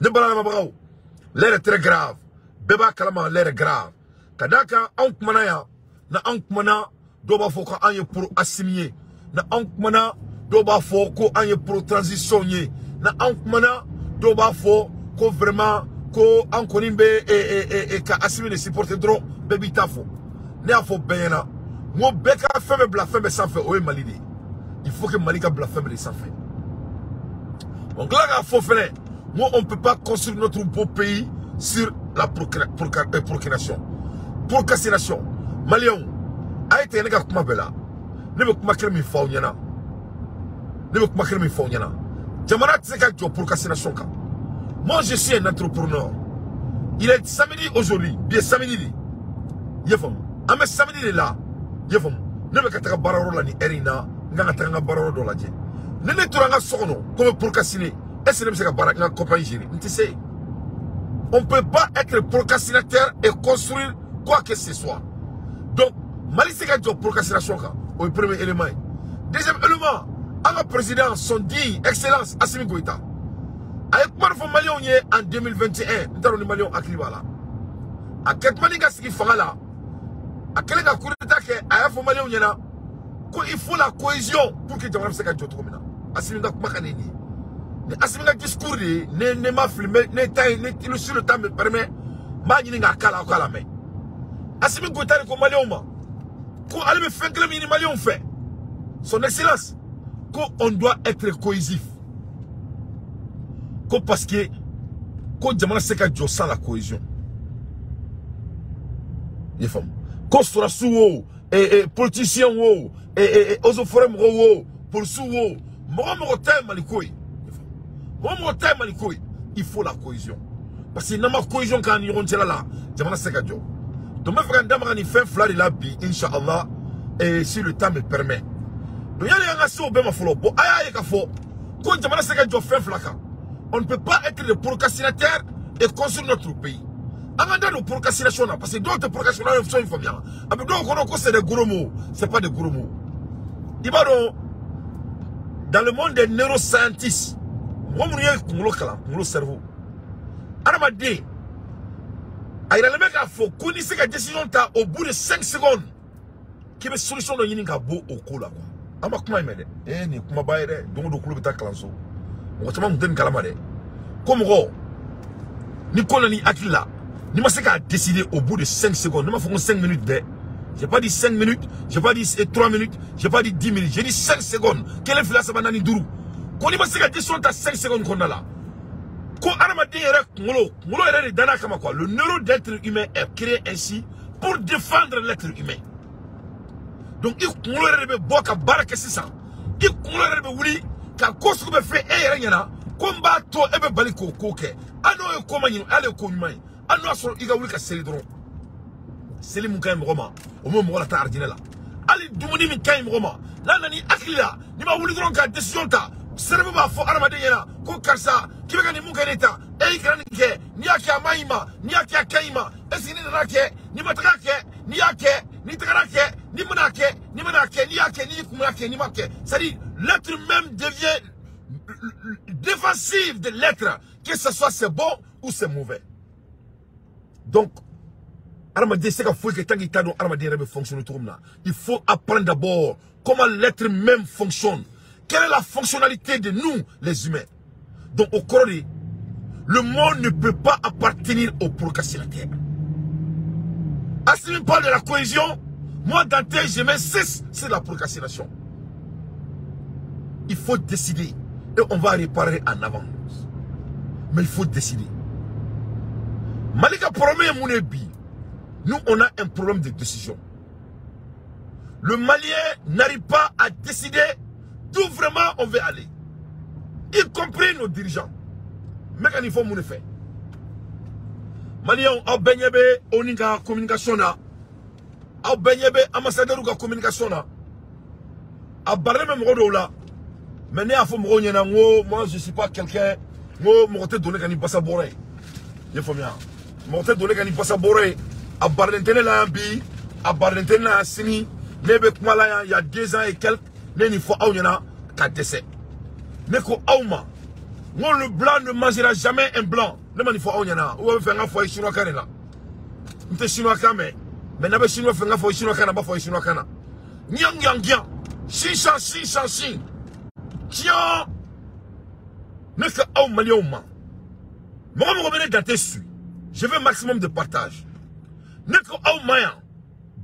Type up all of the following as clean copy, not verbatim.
ne balana mabaw l'air est très grave beba kalama l'air est grave kadaka an kumana ya na an kumana do ba fo ko an ye pour assimier na an kumana do ba fo ko an ye pour transition ye na an kumana do ba fo ko vraiment ko an konimbe ka assimier supporter dron bebi tafo ne afo beyena mo beka femme bla femme sans fait o malidi il faut que Malika bla femme sans fait donc là faut faire moi on peut pas construire notre beau pays sur la procrastination Malion a été un gars comme Bella ne veut pas me faire nyana ne veut pas me faire nyana jamana tseka jo procrastination ka moi je suis un entrepreneur il est samedi aujourd'hui bien samedi yefam ame samedi là yefam ne veut ka bararo la ni erina nga tanga bararo do la je ne ne turanga sokono comme procrastiner est-ce que ne se ka baraka compagnie gérer tu sais on ne peut pas être procrastinateur et construire quoi que ce soit. Donc, Mali c'est qu'un procrastination au premier élément. Deuxième élément, un président son dit excellence Assimi Goïta. Avec moi le Mali en 2021, nous avons Mali à Kribala. À quel moment il faut là? À quel moment il il faut la cohésion pour que Jamana se gagne trop maintenant. Assimi Goïta. Assimi Goïta discours ne m'a filmé ne sur le temps me permet ma ni nga kala kala mais Assimi Goïta ko Malien ko aller me faire que le Malien fait son excellence qu'on doit être cohésif ko parce que ko Jamana se gagne sans la cohésion les femmes ko sera sous et politiciens et aux forums pour sous mo tem malikoi il faut la cohésion. Parce que la cohésion quand on est là, Jamana Sekajo. Donc, je vais faire un la bi, Inch'Allah, et si le temps me permet. Donc, il y a un assaut, on ne peut pas être des procrastinateurs et construire notre pays. Avant nos procrastinations, parce que d'autres procrastinations sont une famille. Donc, c'est des gros mots, ce n'est pas des gros mots. Dans le monde des neuroscientistes, mon cerveau. Aramade, il a le mec à faux, qu'on ait que décision au bout de 5 secondes, qui est solution de y'ninga beau au coup là. Ama kuma imede, ni kuma baire, donc le club est à clanso. On va te demander une calamade. Comme ro, ni koloni akila, ni ma seka décider au bout de 5 secondes, ne m'a fait 5 minutes de. J'ai pas dit 5 minutes, j'ai pas dit 3 minutes, j'ai pas dit 10 minutes, j'ai dit 5 secondes. Quelle est la banane dourou? Quand il m'a dit que 5 secondes qu'on a là. Quand le neuro d'être humain est créé ainsi pour défendre l'être humain. Donc il Serbe ba fo armade yana ko karsa kibe ni mukaneta e granike ni yake amaima ni yake akaima esini nake ni matake ni yake ni takarake ni manake ni yake ni kumake ni make c'est-à-dire l'être même devient défensif de l'être, que ce soit c'est bon ou c'est mauvais. Donc armade c'est qu'il faut que tant qu'il t'a donc armade rebe fonctionne tout là. Il faut apprendre d'abord comment l'être même fonctionne. Quelle est la fonctionnalité de nous, les humains? Donc, au Corée, le monde ne peut pas appartenir aux procrastinateurs. Assimi parle de la cohésion. Moi, Dante, je m'insiste sur la procrastination. Il faut décider. Et on va réparer en avance. Mais il faut décider. Malika promet Mounebi. Nous, on a un problème de décision. Le Malien n'arrive pas à décider d'où vraiment on veut aller. Y compris nos dirigeants. Mais quand il faut mon effet. Malien, a benyebe, oninga communication na. A benyebe, ambassadeur ou communication na. A barre même rodo là. Mais ne a fait mon yana, moi je suis pas quelqu'un. Moi, mon côté donné quand il passe à Boré. Il faut bien. Mon côté donné quand il passe à Boré. A barre l'intérêt là, bi. A barre l'intérêt là, sini. Nebe Kumala, il y a 2 ans et quelques. Il faut avoir un décès. Mais qu'on a Le blanc ne mangera jamais un blanc. Ne m'en faut on y en a. Ou on fait un foyer chinois là. On fait chinois mais n'avez chinois fait un foyer chinois pas foyer chinois cana. Nyang yang yang. Shisha. Tiens. Ne que au Malion. Moi, je revenais dans tes su. Je veux un maximum de partage. Ne que au Maya.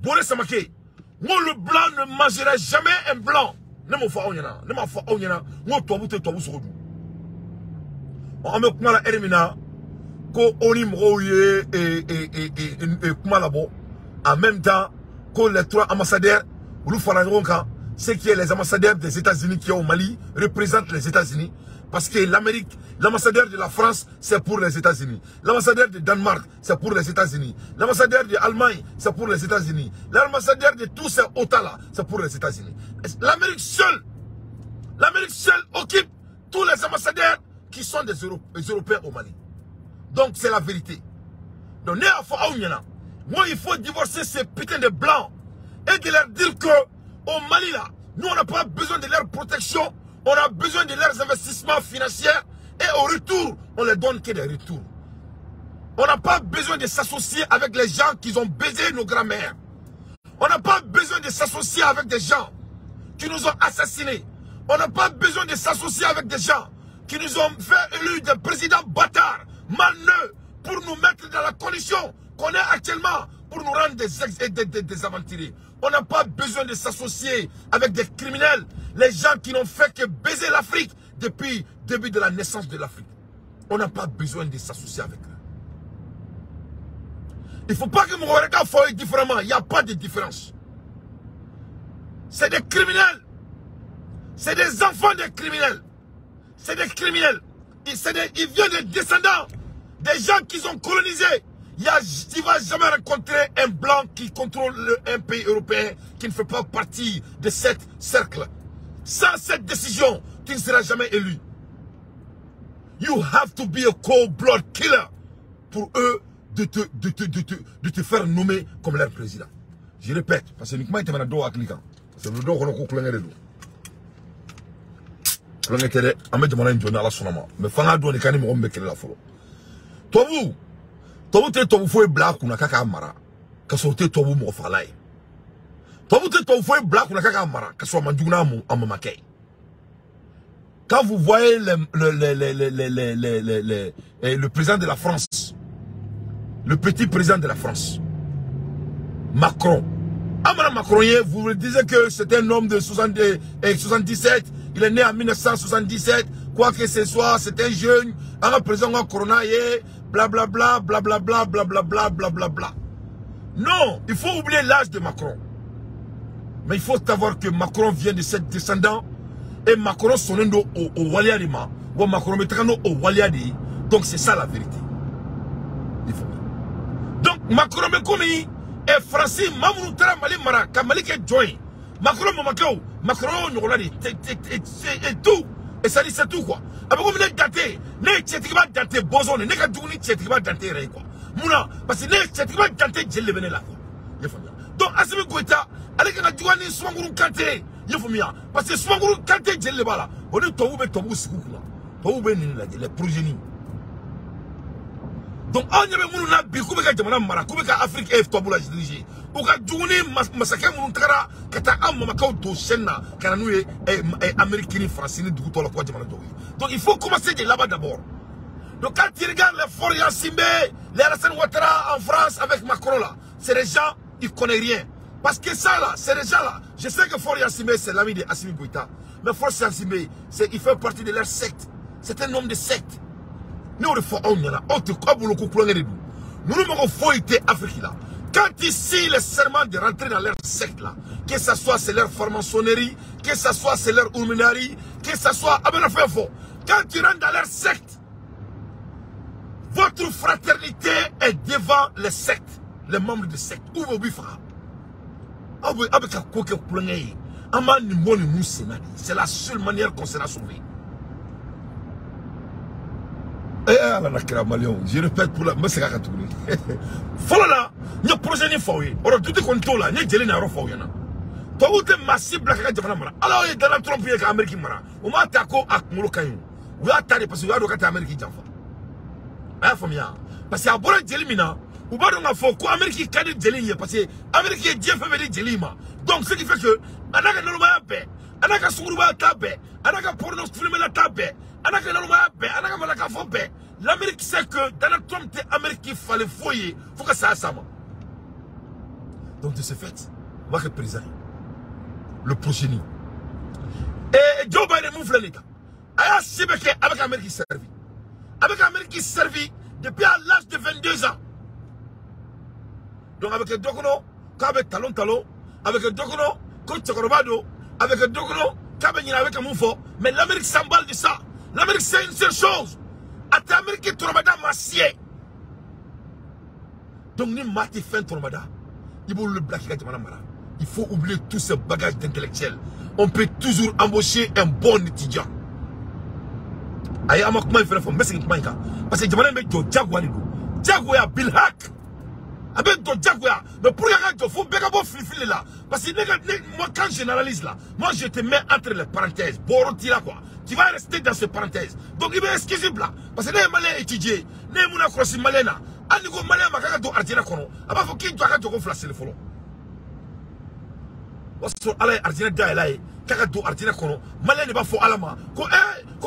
Bolé Samake. Moi, le blanc ne mangera jamais un blanc. Ne m'en faut on y en a. Ne m'en faut on y en a. Moi, toi, vous sur on me kuma la Hermina ko oni mroye et kuma labo en même temps que les trois ambassadeurs ou c'est qui est les ambassadeurs des États-Unis qui sont au Mali représentent les États-Unis parce que l'Amérique, l'ambassadeur de la France c'est pour les États-Unis, l'ambassadeur de Danemark c'est pour les États-Unis, l'ambassadeur de Allemagne c'est pour les États-Unis, l'ambassadeur de tous ces OTAN là c'est pour les États-Unis. L'Amérique seule occupe tous les ambassadeurs qui sont des Européens au Mali. Donc c'est la vérité. Donc moi il faut divorcer ces putains de blancs et de leur dire que au Mali là, nous on n'a pas besoin de leur protection, on a besoin de leurs investissements financiers et au retour, on les donne que des retours. On n'a pas besoin de s'associer avec les gens qui ont baisé nos grands-mères. On n'a pas besoin de s'associer avec des gens qui nous ont assassinés. On n'a pas besoin de s'associer avec des gens qui nous ont fait élire des présidents bâtards, malneux, pour nous mettre dans la condition qu'on est actuellement, pour nous rendre des aventuriers. On n'a pas besoin de s'associer avec des criminels, les gens qui n'ont fait que baiser l'Afrique depuis le début de la naissance de l'Afrique. On n'a pas besoin de s'associer avec eux. Il ne faut pas que mon regard soit différemment, il n'y a pas de différence. C'est des criminels. C'est des enfants des criminels. C'est des criminels. Ils viennent des descendants des gens qu'ils ont colonisés. Tu ne vas jamais rencontrer un blanc qui contrôle un pays européen qui ne fait pas partie de ce cercle. Sans cette décision, tu ne seras jamais élu. You have to be a cold-blood killer pour eux de te faire nommer comme leur président. Je répète, parce que uniquement il te met dos à cliquant. C'est le dos qu'on a conclu. On me demande une journée à la sonama. Mais fanga do ne kani mo mbe kele la folo. Tobu te tobu foi black kuna kaka mara. Ka so te tobu mo falai. Tobu te tobu foi black kuna kaka mara. Ka so manjuna mo amamakei. Quand vous voyez le président de la France, le petit président de la France, Macron. Amara Macron, vous me disiez que c'était un homme de 77. Il est né en 1977, quoi que ce soit, c'est un jeune, un président en corona, blablabla, blablabla, blablabla, blablabla. Non, il faut oublier l'âge de Macron. Mais il faut savoir que Macron vient de cette descendant, et Macron son nom au Waliadima, ou Macron mettra au Waliadi. Donc c'est ça la vérité. Donc Macron me commis, et Francis Mamoudou Tara Mali Mara, Kamalik est joint. Macron Macron nous et tout. Et ça dit c'est tout quoi. Après vous venez dater, ne tchetikba dater boson, ne ka djouni tchetikba dater rey quoi. Mouna parce que ne tchetikba dater jelle venez là quoi. Donc Assimi Goïta, allez que na djouani Soumangourou Kanté, yefumia parce que Soumangourou Kanté jelle bala. On est tobu sikou là. Tobu ni les progénies. Donc on y avait mouna bi kubeka jamana mara, kubeka Afrique F tobu la dirige. Ou ka djouni masaka moun tara kata amma makaw to senna kana nou américain français ni dugu to la ko jamana do. Donc il faut commencer de là-bas d'abord. Donc quand tu regardes les Foria Simbe, les Alassane Ouattara en France avec Macron là, c'est des gens ils connaissent rien. Parce que ça là, c'est des gens là. Je sais que Foria Simbe c'est l'ami de Assimi Goïta, mais Foria Simbe il fait partie de leur secte. C'est un homme de secte. Nous le faisons on yana, on te kabulu kukulanga de nous. Nous nous avons foité Afrique là. Quand ici les serments de rentrer dans leur secte là, que ce soit c'est leur franc-maçonnerie, que ce soit c'est leur illuminari, que ce soit quand tu rentres dans leur secte, votre fraternité est devant les sectes, les membres de secte. Où vous bifra? C'est la seule manière qu'on sera sauvé. Je répète pour la voilà, nous projet ni fawé. On a tout contrôle là, nous gelé na fawé na. Toi où t'es massif black ka jamana mara. Alors il dans la trompe avec Amérique mara. On m'a attaqué à Molokayo. Ou ya tari parce que ya doka ta Amérique janfa. Aya famia. Parce que a bora jeli mina, ou ba do nga fo ko Amérique kadi jeli ye parce que Amérique Dieu fait venir jeli ma. Donc ce qui fait que anaka normal be, anaka suruba tabe, anaka porno film la tabe, anaka normal be, anaka malaka fo be. L'Amérique sait que Donald Trump t'es Amérique il fallait foyer, faut que ça ça. Donc de ce fait, on va représenter le progénie. Et Joe Biden moufle l'État. Aya Sibeke avec l'Amérique qui servi. Avec l'Amérique qui servi depuis à l'âge de 22 ans. Donc avec le Dokono, avec talon, avec le Dokono, contre Tchokorobado, avec le Dokono, avec un moufo. Mais l'Amérique s'emballe de ça. L'Amérique c'est une seule chose. À l'Amérique qui Toromada massier. Donc ni mati fin Toromada. Il faut le black. Il faut oublier tous ces bagages d'intellectuels. On peut toujours embaucher un bon étudiant. Aïe, comment il fait parce que je me dis que Jaguar Bill Hack. Avec ton Jaguar. Mais pour regarder, il faut bien que là. Parce que moi, quand je généralise là, moi je te mets entre les parenthèses. Quoi. Tu vas rester dans ces parenthèses. Donc il est excusable là. Parce que les Malais étudiés, les Mouna Crossi Malena, Anigo Malais Makado Artina Kono. Avant faut qu'il doit flasher le follow. Parce que Artina Daïlaï, Kakado Artina Kono, Malais ne va pas alama. Ko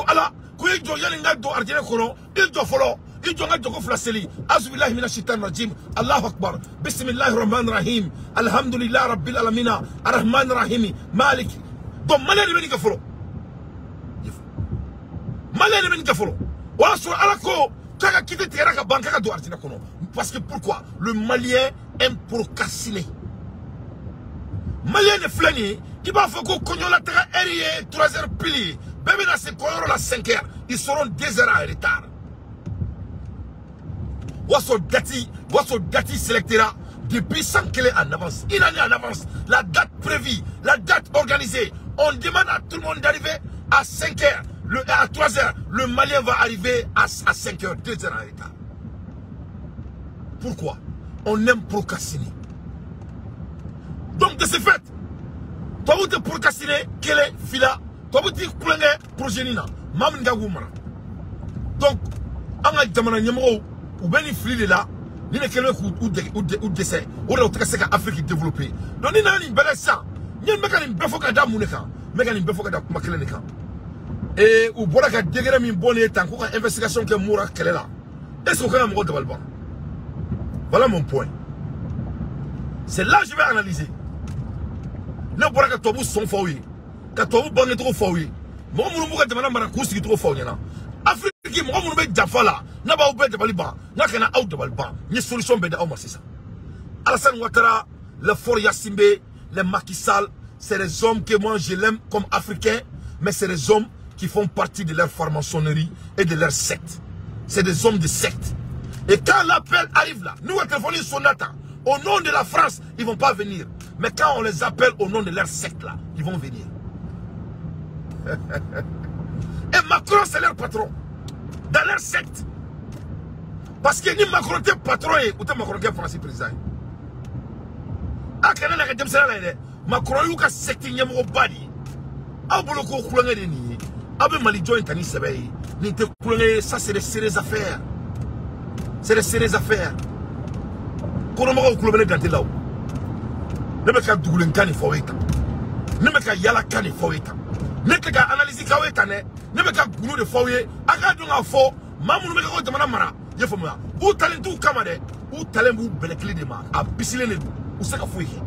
ala, ko il doit y aller do Artina Kono, il doit follow. Il doit go flasher. Azubillahi minash shaitanir rajim. Allahu akbar. Bismillahir rahmanir rahim. Alhamdulillah rabbil alamin. Arrahmanir rahim. Malik. Donc Malais ne va pas follow. Malais ne vient pas follow. Voilà sur Alako, Kaka quitte Teraka Banka do Artina Kono. Parce que pourquoi? Le Malien aime procrastiner. Malien ne flâne, il va faire que la terre est 3 heures pili. Bébé dans ces coins la 5 heures, ils seront 2 heures en retard. Votre dati sélectera depuis 100 qu'elle est en avance. Une année en avance. La date prévue, la date organisée. On demande à tout le monde d'arriver à 5 heures. À 3 heures, le Malien va arriver à 5 heures, 2 heures en retard. Pourquoi? On aime procrastiner. Donc de ce fait, toi vous te procrastiner, quel est fila? Toi vous te couler progénina, maminga goumara. Donc, en a demandé numéro ou bien il file là, il n'est qu'un ou décès, ou là où tu as Afrique développée. Donc il n'y a pas de ça. Il y a un mécanisme de focada mouneka, mécanisme de focada makeleneka. Et ou voilà que dégré min bonne état, quoi investigation que moura qu'elle est là. Est-ce qu'on a un mot de balban? Voilà mon point. C'est là que je vais analyser. Ne voilà que toi vous sont fouillés, que toi vous bonne trop fouillés. Moi mon mot de madame Marakousi trop fouillé là. Afrique, moi mon mec Jafala, n'a pas oublié de Baliban, n'a qu'un out de Balban. Ni solution bête à moi c'est ça. Alassane Ouattara, le Fort Yassimbe, les Macky Sall, c'est des hommes que moi je l'aime comme africains, mais c'est des hommes qui font partie de leur franc-maçonnerie et de leur secte. C'est des hommes de secte. Et quand l'appel arrive là, nous on téléphone Sonata, au nom de la France, ils ne vont pas venir. Mais quand on les appelle au nom de leur secte là, ils vont venir. Et Macron c'est leur patron. Dans leur secte. Parce que ni Macron est patron et Macron est français président. Ah, quand on a dit que Macron est secte, il y a un badi. Ah, boloko koulangé de ni. Ah, ben Malijo est tani sebe. Ni te koulangé, ça c'est des sérieuses affaires. C'est des sérieuses affaires. Quand on m'a koulangé dans tes là. Ne me ka doulen kani faweta. Ne me ka yala kani faweta. Ne te ka analyse kaweta ne. Ne me ka goulou de fawye. Aga dunga fo. Mamu ne me ka ko jamana mara. Ye famo. Ou talentu kamade. Ou talentu belekli de ma. A bisile ne. Ou se ka fouye.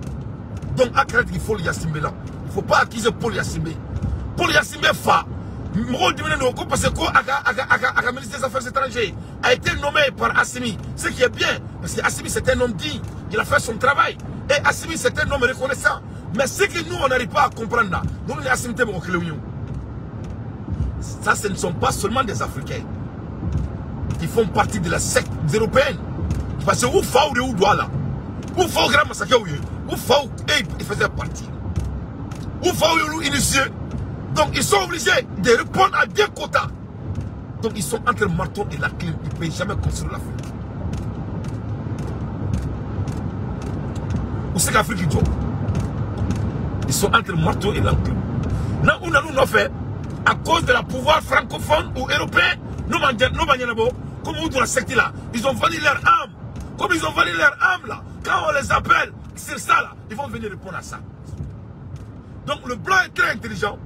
Donc akret il faut le Yassimbe là. Il ne faut pas accuser Paul Yassimbe. Paul Yassimbe fa. Parce que le ministre des Affaires étrangères a été nommé par Assimi. Ce qui est bien. Parce que Assimi c'est un homme digne. Il a fait son travail. Et Assimi c'est un homme reconnaissant. Mais ce que nous on n'arrive pas à comprendre là. Nous les Assimi ça ce ne sont pas seulement des Africains. Ils font partie de la secte européenne. Parce que où faut ou doit là. Où faut grand massacre où faut il faisait partie. Où faut initié. Donc ils sont obligés de répondre à des quotas. Donc ils sont entre le marteau et la clé. Ils ne peuvent jamais construire l'Afrique. Où c'est qu'Afrique ils sont entre le marteau et l'enclume. Là où nous avons fait, à cause de la pouvoir francophone ou européen, nous comme vous dans la secte là, ils ont vendu leur âme. Comme ils ont vendu leur âme là, quand on les appelle sur ça là, ils vont venir répondre à ça. Donc le blanc est très intelligent.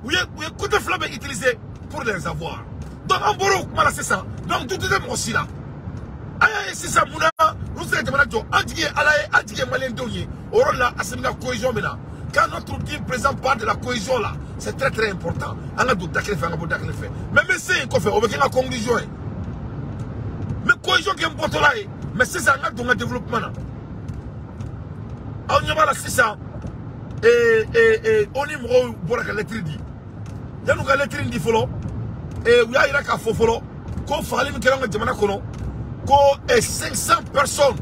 Vous avez côté flamme utilisé pour les avoir. Donc en boro, c'est ça. Donc tout est aussi là. Aïe, c'est ça, Mouna. Nous sommes des malades. Antiqué malien donné. Au rôle là, à la cohésion maintenant. Quand notre team présent parle de la cohésion là, c'est très très important. On a d'autres qui fait. Mais c'est qu'on fait. On veut qu'il y ait une conclusion. Mais cohésion qui est important là. Mais c'est ça, on a dans le développement là. On y va là, c'est ça. Et on y va pour la lettre dit. Il y a une lettre dit follow. Et il y a une follow. Qu'on fasse les gens qui ont ko 500 personnes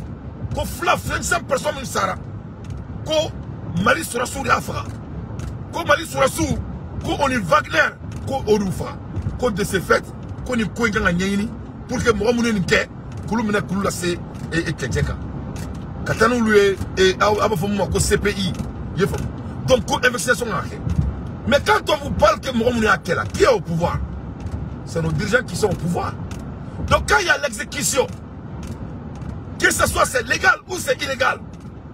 ko flaf 500 personnes min sara ko Mali surasu de Afra ko Mali surasu ko on Wagner ko Orufa ko de ce fait ko ni ko nganga nyini pour que mo muneni ke kulu mena kulu la se et tejeka katanu lui et abafomu ko CPI yefam donc ko investigation ngake. Mais quand on vous parle que mo muneni akela qui est au pouvoir, c'est nos dirigeants qui sont au pouvoir. Donc quand il y a l'exécution, que ce soit c'est légal ou c'est illégal,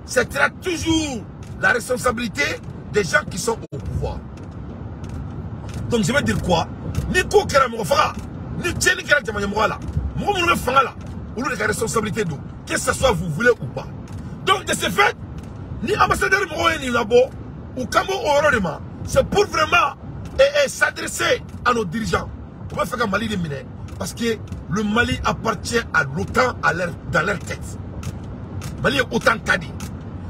c'est toujours la responsabilité des gens qui sont au pouvoir. Donc je vais dire quoi? Ni ko kera mo fara, ni tcheni kera jamanya mo la. Mo mo fanga la. Ou la responsabilité d'où? Que ce soit vous voulez ou pas. Donc de ce fait, ni ambassadeur mo ni labo ou kamo ororema, c'est pour vraiment s'adresser à nos dirigeants. On va faire un Mali de Mine. Parce que le Mali appartient à l'OTAN dans leur tête. Mali est OTAN Kadi.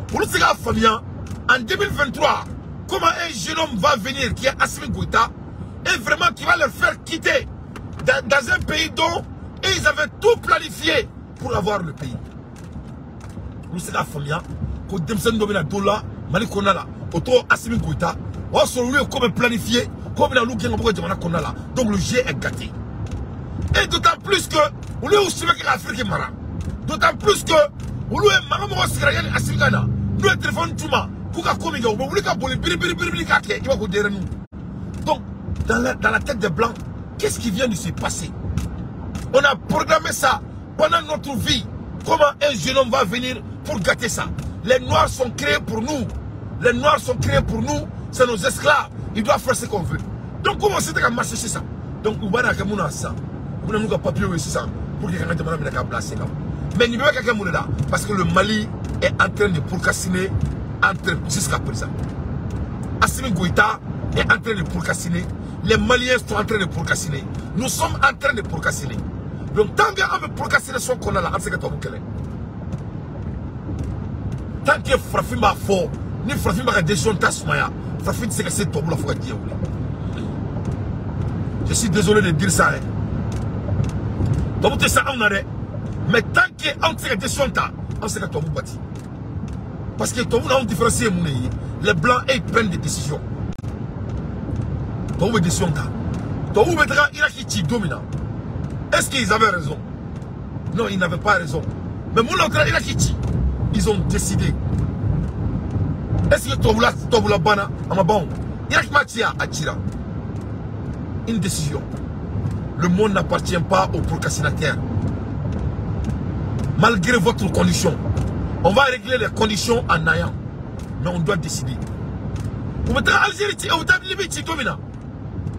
Pour nous, c'est la famille, en 2023, comment un jeune homme va venir qui est Assimi Goïta et vraiment qui va leur faire quitter dans un pays dont ils avaient tout planifié pour avoir le pays. Nous, c'est la famille, quand Demsen Domina Dola, Mali Konala, autour Assimi Goïta, on va se rouler comme planifié, comme dans l'Ouguien Konala. Donc le jeu est gâté. Et d'autant plus que, vous voulez aussi que l'Afrique est marrant. D'autant plus que, vous voulez maman Sirayan Asigana, nous le téléphone Touma, Kouka Komiga, vous voulez qu'à Boli, il va vous dire nous. Donc, dans la tête des Blancs, qu'est-ce qui vient de se passer? On a programmé ça pendant notre vie. Comment un jeune homme va venir pour gâter ça? Les Noirs sont créés pour nous. Les Noirs sont créés pour nous. C'est nos esclaves. Ils doivent faire ce qu'on veut. Donc, comment c'est qu'à marcher ça? Donc, vous voyez que ça. Vous n'avez pas papier aussi ça pour que quelqu'un te placer. Mais il n'y a pas quelqu'un là parce que le Mali est en train de pourcassiner jusqu'à présent. Assimi Goïta est en train de pourcassiner. Les Maliens sont en train de pourcassiner. Nous sommes en train de pourcassiner. Donc tant qu'on veut pourcassiner son qu'on a là, on sait que toi vous connaissez. Tant que Frafim a fort, ni Frafim a décision Tasmaya, Frafim sait que c'est toi la fois dire. Je suis désolé de dire ça. Donc ça on arrête. Mais tant qu'on sait que décision on sait que toi vous bâtis. Parce que toi vous n'avez différencié les blancs ils prennent des décisions. Toi vous décision toi vous mettra Iraki dominant. Est-ce qu'ils avaient raison? Non, ils n'avaient pas raison. Mais Moula Iraki, ils ont décidé. Est-ce que toi vous la bana à ma bande? Iraki Matia Atira. Une décision. Le monde n'appartient pas aux procrastinateurs. Malgré votre condition, on va régler les conditions en ayant. Mais on doit décider. Vous mettez Algérie, vous mettez Libye, dominant.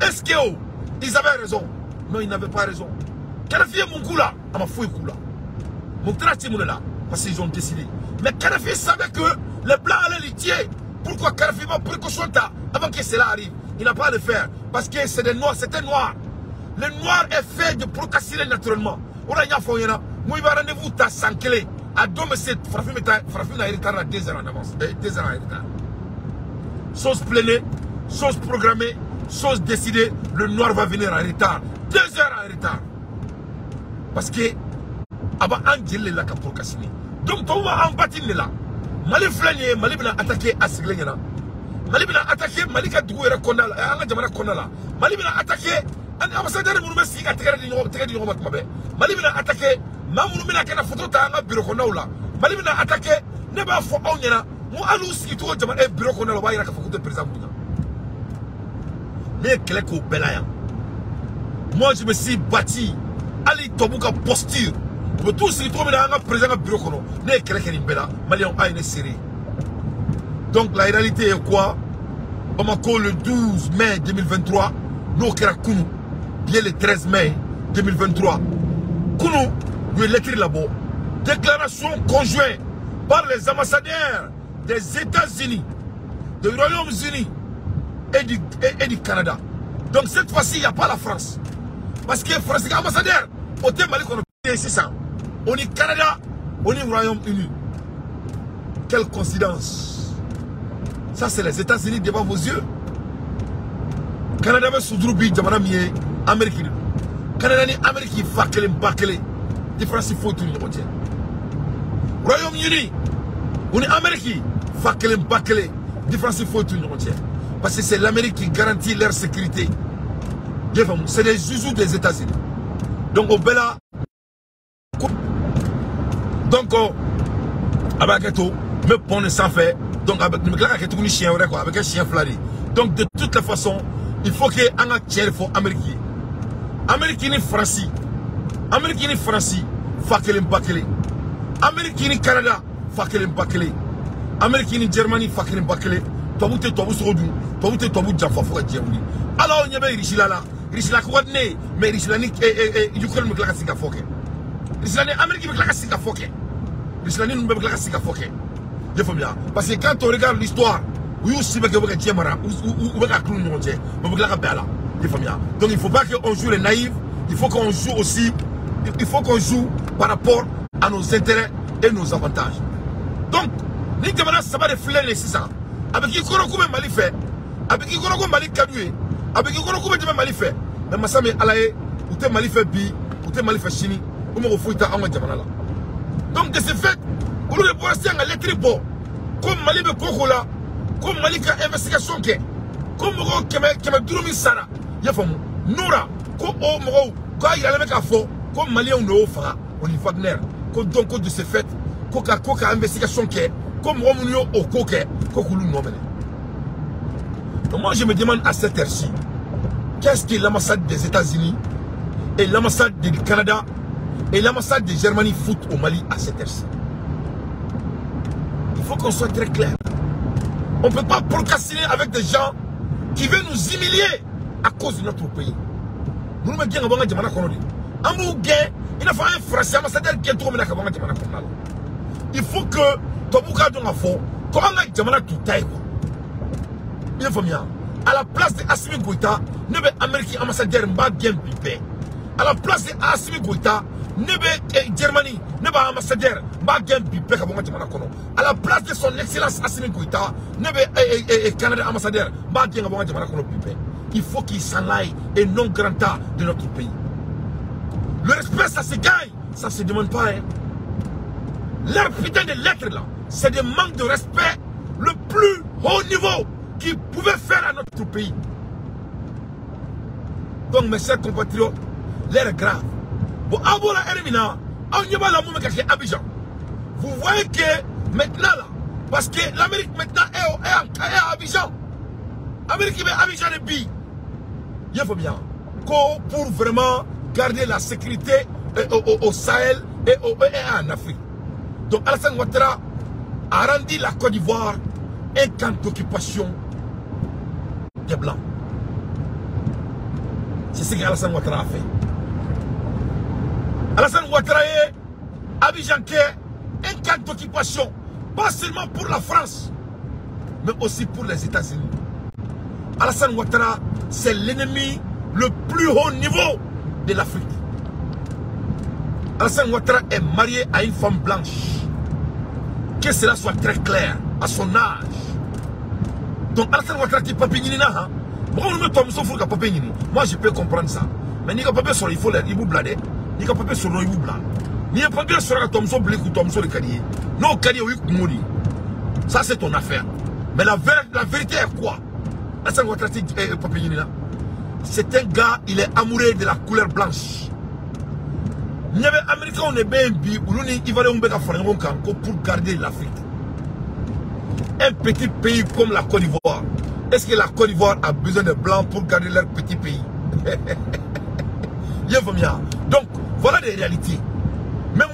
Est-ce qu'ils avaient raison? Non, ils n'avaient pas raison. Kadhafi est mon coup là, à ma fouille coup là. Mon trati est là, parce qu'ils ont décidé. Mais Kadhafi savait que les blancs allaient les tuer. Pourquoi Kadhafi va précaution avant que cela arrive? Il n'a pas à le faire. Parce que c'est des noirs, c'était noir. Le noir est fait de procrastiner naturellement. On a rien fait. Moi, il va rendez-vous à Sankele. À Domesset, Frafim a retard à 2 heures en avance. 2 heures en retard. Chose planée, chose programmée, chose décidée. Le noir va venir en retard. 2 heures en retard. Parce que, avant Angel est là pour procrastiner. Donc, on va en bâtir là. Mali Flanier, Mali a attaqué à Siglena. Mali a attaqué Malika Douera Konala, Jamana Konala. Mali a attaqué un ambassadeur de Moumessi à Terre du Romat Mabe. Mali a attaqué Mamoumina qui a photo dans un bureau Konaula. Mali a attaqué Neba Fouauna, Moualous qui tourne dans un bureau Konala, il a photo de président. Moi, je me suis bâti. Ali Tobuka posture. Tous se trouvent dans un président du bureau. Donc la réalité est quoi? Bamako le 12 mai 2023. Nous Kounou. Bien le 13 mai 2023. Kounou, nous l'écrit là-bas. Déclaration conjointe par les ambassadeurs des États-Unis, du Royaume-Uni et du Canada. Donc cette fois-ci, il n'y a pas la France. Parce que France est ambassadeur. Au thème Mali, on est 600. On est Canada, on est Royaume-Uni. Quelle coïncidence. Ça, c'est les États-Unis devant vos yeux. Canada, c'est Soudroubi, Djamanami, Amérique. Canada, c'est Amérique, Fakele, Bakele. Différence, il faut tout le monde. Royaume-Uni, on est Amérique, Fakele, Bakele. Différence, il faut tout le monde. Parce que c'est l'Amérique qui garantit leur sécurité. C'est les zouzous des États-Unis. Donc, au Bella. Donc, avec tout, me prendre sans faire. Donc, avec un chien, avec un chien flari. Donc, de toutes les façons, il faut qu'il y ait un tiers pour Amérique. Amérique ni France. Amérique ni France. Fakele Mbakele. Amérique ni Canada. Fakele Mbakele. Amérique ni Germanie. Fakele Mbakele. Toboute Tobou Soudou. Toboute Tobou Djafafou Djambi. Alors, il y avait Richila là. Richila quoi de né. Mais Richila ni Ukraine me claque à Foké. Richila ni Amérique me claque à Foké. Richila ni nous me claque à Foké. Parce que quand on regarde l'histoire, donc il ne faut pas qu'on joue les naïfs, il faut qu'on joue aussi, il faut qu'on joue par rapport à nos intérêts et nos avantages. Donc, nous demandons ça va refléter les 600. Avec qui qu'on Mali fait, avec qui qu'on Mali cadué, avec qui qu'on Mali fait, mais Massame Alaye, ou t'es Mali fait bi, ou t'es Mali fait chini, ou me refouita en Djamana. Donc, de ce fait, on ne peut pas rester en lettre bon. Comme Mali be Kokola, comme Mali ka investigation ke, comme Mogo Kema Durumi Sara, Yafam, Noura, comme Mogo, quand il y a le mec à fond, comme Mali on ne fera, on y Wagner, comme donc de ce fait, Koka investigation ke, comme Romunio au Koke, Kokoulou Nomene. Donc moi je me demande à cette heure-ci, qu'est-ce que l'ambassade des États-Unis et l'ambassade du Canada et l'ambassade de Germanie foutent au Mali à cette heure-ci? Il faut qu'on soit très clair. On ne peut pas procrastiner avec des gens qui veulent nous humilier à cause de notre pays. Nous ne pouvons pas dire il faut un français ambassadeur qui est trop. Il faut que Tobuka donne à fond. Comment on a dit tout taille. Il faut bien. À la place de Assimi Goïta, ne be Américain ambassadeur m'a bien pipé. À la place de Assimi Goïta, ne be Germanie, ne be ambassadeur m'a bien pipé. À la place de son excellence Assimi Goïta, ne be Canada ambassadeur m'a bien pipé. Il faut qu'il s'en aille et non grand tas de notre pays. Le respect, ça se gagne, ça se demande pas. Hein. Leur putain de lettres là, c'est des manques de respect le plus haut niveau qu'ils pouvaient faire à notre pays. Donc mes chers compatriotes, l'air est grave. Bon, Abola Erimina, Abidjan. Vous voyez que maintenant là, parce que l'Amérique maintenant est à Abidjan. L'Amérique est à Abidjan et puis, il faut bien pour vraiment garder la sécurité au Sahel et en Afrique. Donc Alassane Ouattara a rendu la Côte d'Ivoire un camp d'occupation des Blancs. C'est ce qu'Alassane Ouattara a fait. Alassane Ouattara est Abidjan qui est un camp d'occupation, pas seulement pour la France, mais aussi pour les États-Unis. Alassane Ouattara, c'est l'ennemi le plus haut niveau de l'Afrique. Alassane Ouattara est marié à une femme blanche. Que cela soit très clair à son âge. Donc Alassane Ouattara qui est papinini là, moi je peux comprendre ça. Mais il n'y a pas besoin il faut l'air, il vous blade. Il n'y a pas besoin il vous blade. Il n'y a pas besoin que Tomson blé ou Tomson le cadier. Non, cadier oui mouri. Ça c'est ton affaire. Mais la vérité est quoi? Alassane Ouattara est papinini là. C'est un gars, il est amoureux de la couleur blanche. Il y avait Américains, on est bien bi, il va pour garder l'Afrique. Un petit pays comme la Côte d'Ivoire, Est-ce que la Côte d'Ivoire a besoin de blancs pour garder leur petit pays? Donc, voilà les réalités. Mais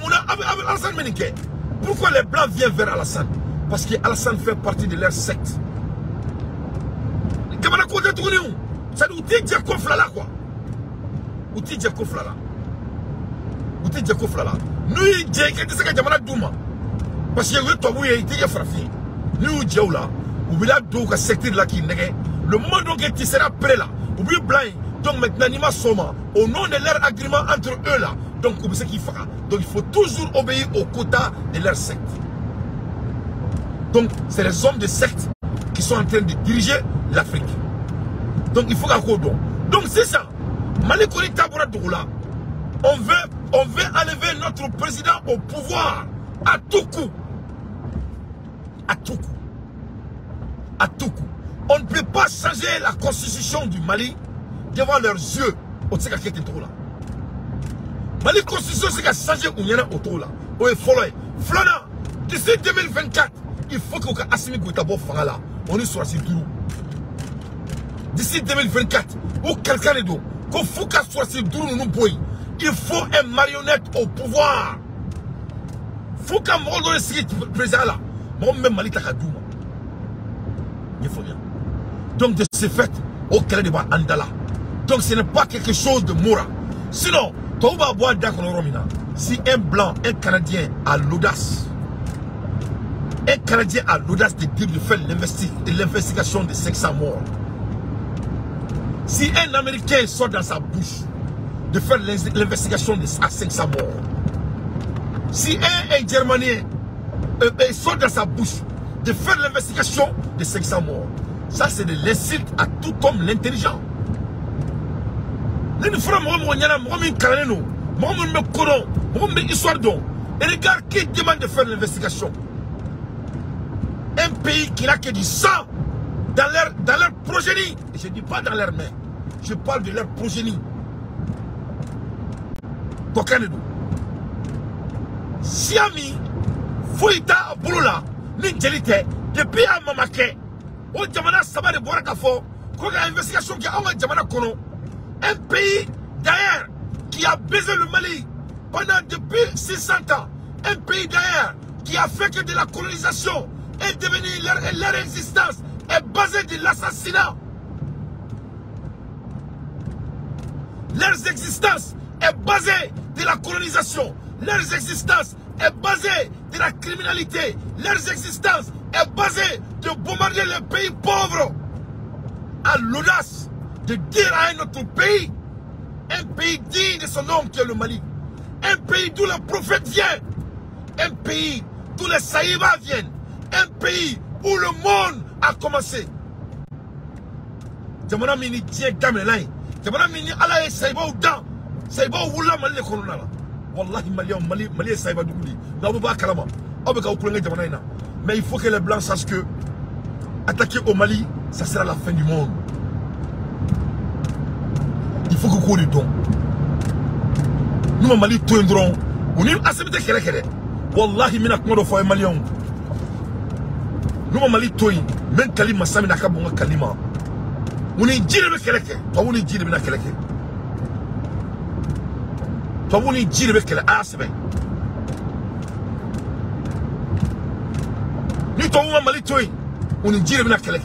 Alassane Menike, pourquoi les blancs viennent vers Alassane? Parce que Alassane fait partie de leur secte. Ça dit outil Djeko Flala quoi. Outil Djeko Flala. Outil Djeko Flala. Nous Djeko c'est que Jamana Douma. Parce que le Tobu est été frappé. Nous Djaoula, ou bila do ka secteur là qui nègre. Le monde donc qui sera prêt là. Ou bien blanc. Donc maintenant Nima Soma au nom de leur agrément entre eux là. Donc c'est qu'il fera. Donc il faut toujours obéir aux quotas de leur secte. Donc c'est les hommes de secte qui sont en train de diriger l'Afrique. Donc il faut qu'on don. Donc c'est ça. Mali Koni Tabora Dougoula. On veut enlever notre président au pouvoir à tout coup. À tout coup. À tout coup. On ne peut pas changer la constitution du Mali devant leurs yeux. Au Tseka qui est là. Mali constitution c'est qu'à changer où il y en a autour là. Où est follow. Flana. D'ici 2024, il faut qu'on Assimi Goutabo Fangala. On est sur la Sidou. D'ici 2024, ou quelqu'un de d'autre, qu'on faut qu'à soit si dur nous boy, il faut un marionnette au pouvoir. Faut qu'un mort dans le président là, moi même Malita Kadouma. Il faut bien. Donc de ce fait, au Calais de Andala. Donc ce n'est pas quelque chose de moral. Sinon, Touba Bois Romina, si un blanc, un Canadien a l'audace, de dire de faire l'investigation de 500 morts. Si un Américain sort dans sa bouche de faire l'investigation à 500 morts, si un Germanien sort dans sa bouche de faire l'investigation de 500 morts, ça c'est de l'insulte à tout homme l'intelligent. Et regarde qui demande de faire l'investigation. Un pays qui n'a que du sang dans leur progénie. Et je ne dis pas dans leurs mains. Je parle de leur progénie. Siami, Fouita, Bouloula, Ninjelite, depuis à Mamake, au Djamana Saba de Borakafo, qu'on a une investigation qui a envoyé Djamana Kono. Un pays d'ailleurs qui a baisé le Mali pendant depuis 600 ans. Un pays d'ailleurs qui a fait que de la colonisation est devenue leur existence est basée de l'assassinat. Leur existence est basée de la colonisation. Leur existence est basée de la criminalité. Leur existence est basée de bombarder les pays pauvres. À l'audace de dire à un autre pays, un pays digne de son nom qui est le Mali, un pays d'où le prophète vient, un pays d'où les Saïbas viennent, un pays où le monde a commencé. Jamana mini tient Gamelai, Jamana mini ala Saïba ou Dan, Saïba ou la Mali Kolona. Wallahi Mali Saïba Dougouli, Naouba Kalama, Obeka ou Kolonga Jamana. Mais il faut que les Blancs sachent que attaquer au Mali, ça sera la fin du monde. Il faut que vous le don. Nous, Mali, tout un drone. On est assez vite qu'elle est. Wallahi, mina kondo fo Malion. Nous, Mali, tout un. Même Kalima, Sami Nakabonga Kalima. On est dit de Keleke. Toi, on est dit de Keleke. Toi, on est dit de Keleke. Ah, c'est bien. Nous, toi, on Mali, tout un. On est dit de Keleke.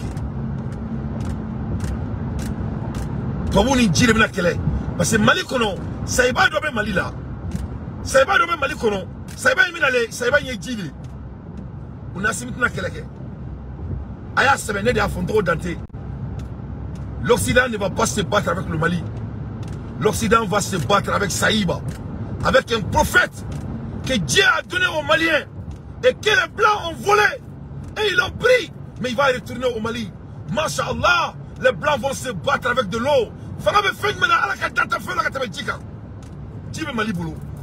Toi, on est dit de Keleke. Parce que Mali, kono, Saïba doit Mali là. Saïba doit Mali kono. Saïba y minale, Saïba y dit. On a simit na Keleke. Aya semaine de Afondro Dante. L'Occident ne va pas se battre avec le Mali. L'Occident va se battre avec Saïba. Avec un prophète que Dieu a donné aux Maliens. Et que les Blancs ont volé. Et ils l'ont pris. Mais il va retourner au Mali. Masha'Allah, les Blancs vont se battre avec de l'eau.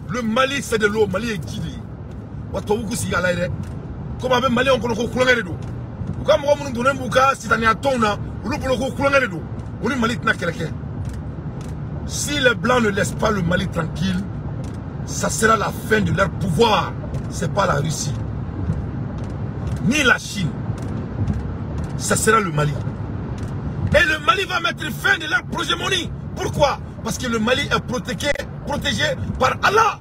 Le Mali c'est de l'eau, Mali est guidé. Comme avec Mali on connaît couleur de l'eau. Comme on donne un bouca, si t'en es à ton là, on le couleur de l'eau. On est Mali n'a quelqu'un. Si les Blancs ne laissent pas le Mali tranquille, ça sera la fin de leur pouvoir. C'est pas la Russie, ni la Chine. Ça sera le Mali. Et le Mali va mettre fin de leur progémonie. Pourquoi? Parce que le Mali est protégé par Allah.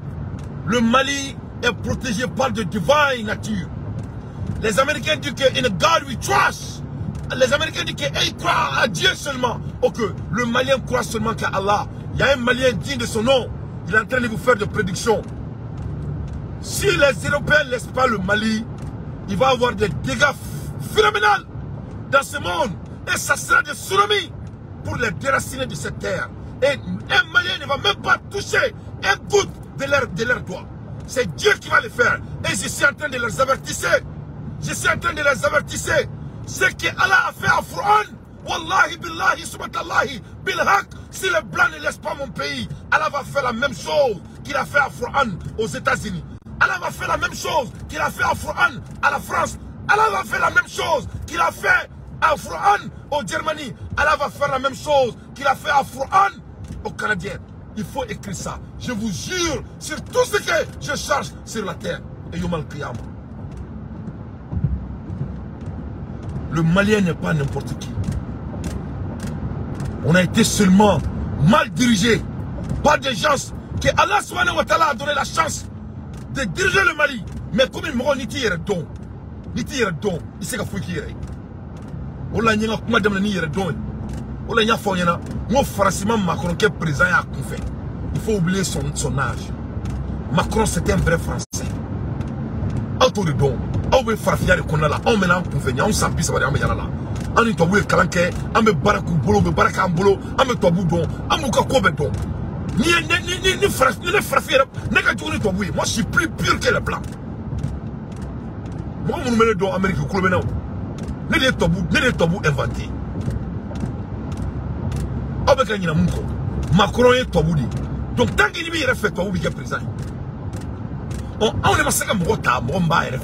Le Mali est protégé par de divine nature. Les Américains disent que in God we trust. Les Américains disent qu'ils croient à Dieu seulement. Ok, le Malien croit seulement qu'à Allah. Il y a un Malien digne de son nom. Il est en train de vous faire des prédictions. Si les Européens ne laissent pas le Mali, il va y avoir des dégâts phénoménals dans ce monde. Et ça sera des tsunamis pour les déraciner de cette terre. Et un Malien ne va même pas toucher un goutte de leur doigt. C'est Dieu qui va le faire. Et je suis en train de les avertir. Je suis en train de les avertir. Ce que Allah a fait à Fouran, Wallahi billahi subhanallahi bilhaq, si les blancs ne laissent pas mon pays, Allah va faire la même chose qu'il a fait à Fouran aux États-Unis. Allah va faire la même chose qu'il a fait à Fouran à la France. Allah va faire la même chose qu'il a fait à Fouran au Germanie. Allah va faire la même chose qu'il a fait à Fouran aux Canadiens. Il faut écrire ça. Je vous jure sur tout ce que je cherche sur la terre. Et Yom Al-Qiyamah. Le Malien n'est pas n'importe qui. On a été seulement mal dirigé par des gens que Allah subhanahu wa ta'ala a donné la chance de diriger le Mali. Mais comme il m'a dit, il sait qu'il faut qu'il y ait. On l'a dit, il faut oublier son âge. Macron c'est un vrai Français. Autour de don, on veut faire fier de Konala, on met l'inconvénient, on s'appuie sur les Améliana. On est tombé calanqué, on met barakou bolo, on met baraka bolo, on met tombé don, on met kobe don. Ni frafier, négatif tombé. Moi je suis plus pur que les blancs. Moi on me met don Amérique au club maintenant. Ne les tabous inventés. Avec un inamunko, Macron est tabou dit. Donc tant qu'il y a fait tabou, il est présent. On est massacré à Mota, Momba RF.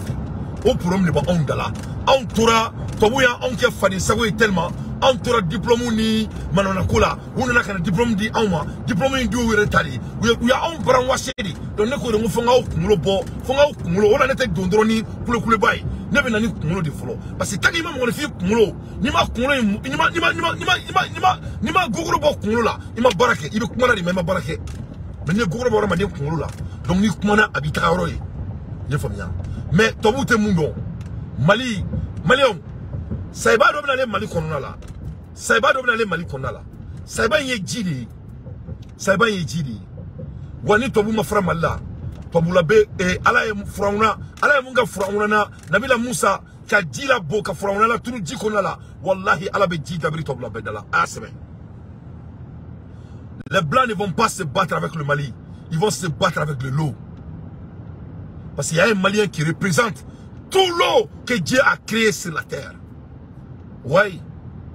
On pourrait me dire on dala. On toura, Tabouya, on qui a fait des savouilles tellement. On toura diplôme ni Manonakola. On a un diplôme di Auma. Diplôme du Retali. We are on Brown Washedi. Donc nous ne faisons pas Kumulobo. Fonga Kumulo. On a été dondroni pour le Koulebaï. Ne venez pas Kumulo de Folo. Parce que tant qu'il m'a mon fils Kumulo. Ni ma Kumulo. Ni ma Google Bok Kumulo là. Il m'a baraké. Il veut Kumala di même baraké. Mais ni Google Bok m'a dit Kumulo là. Donc ni Kumana habite à Oroy. Mais Tabou te Mundo. Mali. Malion. Saïba doit aller Mali Konala. Saïba doit aller Mali Konala. Saïba y est Jidi. Saïba y est Jidi. Wani Tabou ma frère Malla. Tabou la bé et Allah est Frauna. Allah est Munga Frauna. Nabila Moussa. Ka Dila Boka Frauna. Tout dit Konala. Wallahi Allah be Jidi Abri Tabou la Bédala. Ah, c'est bien. Les Blancs ne vont pas se battre avec le Mali. Ils vont se battre avec le lot. Parce qu'il y a un Malien qui représente tout l'eau que Dieu a créé sur la terre. Oui.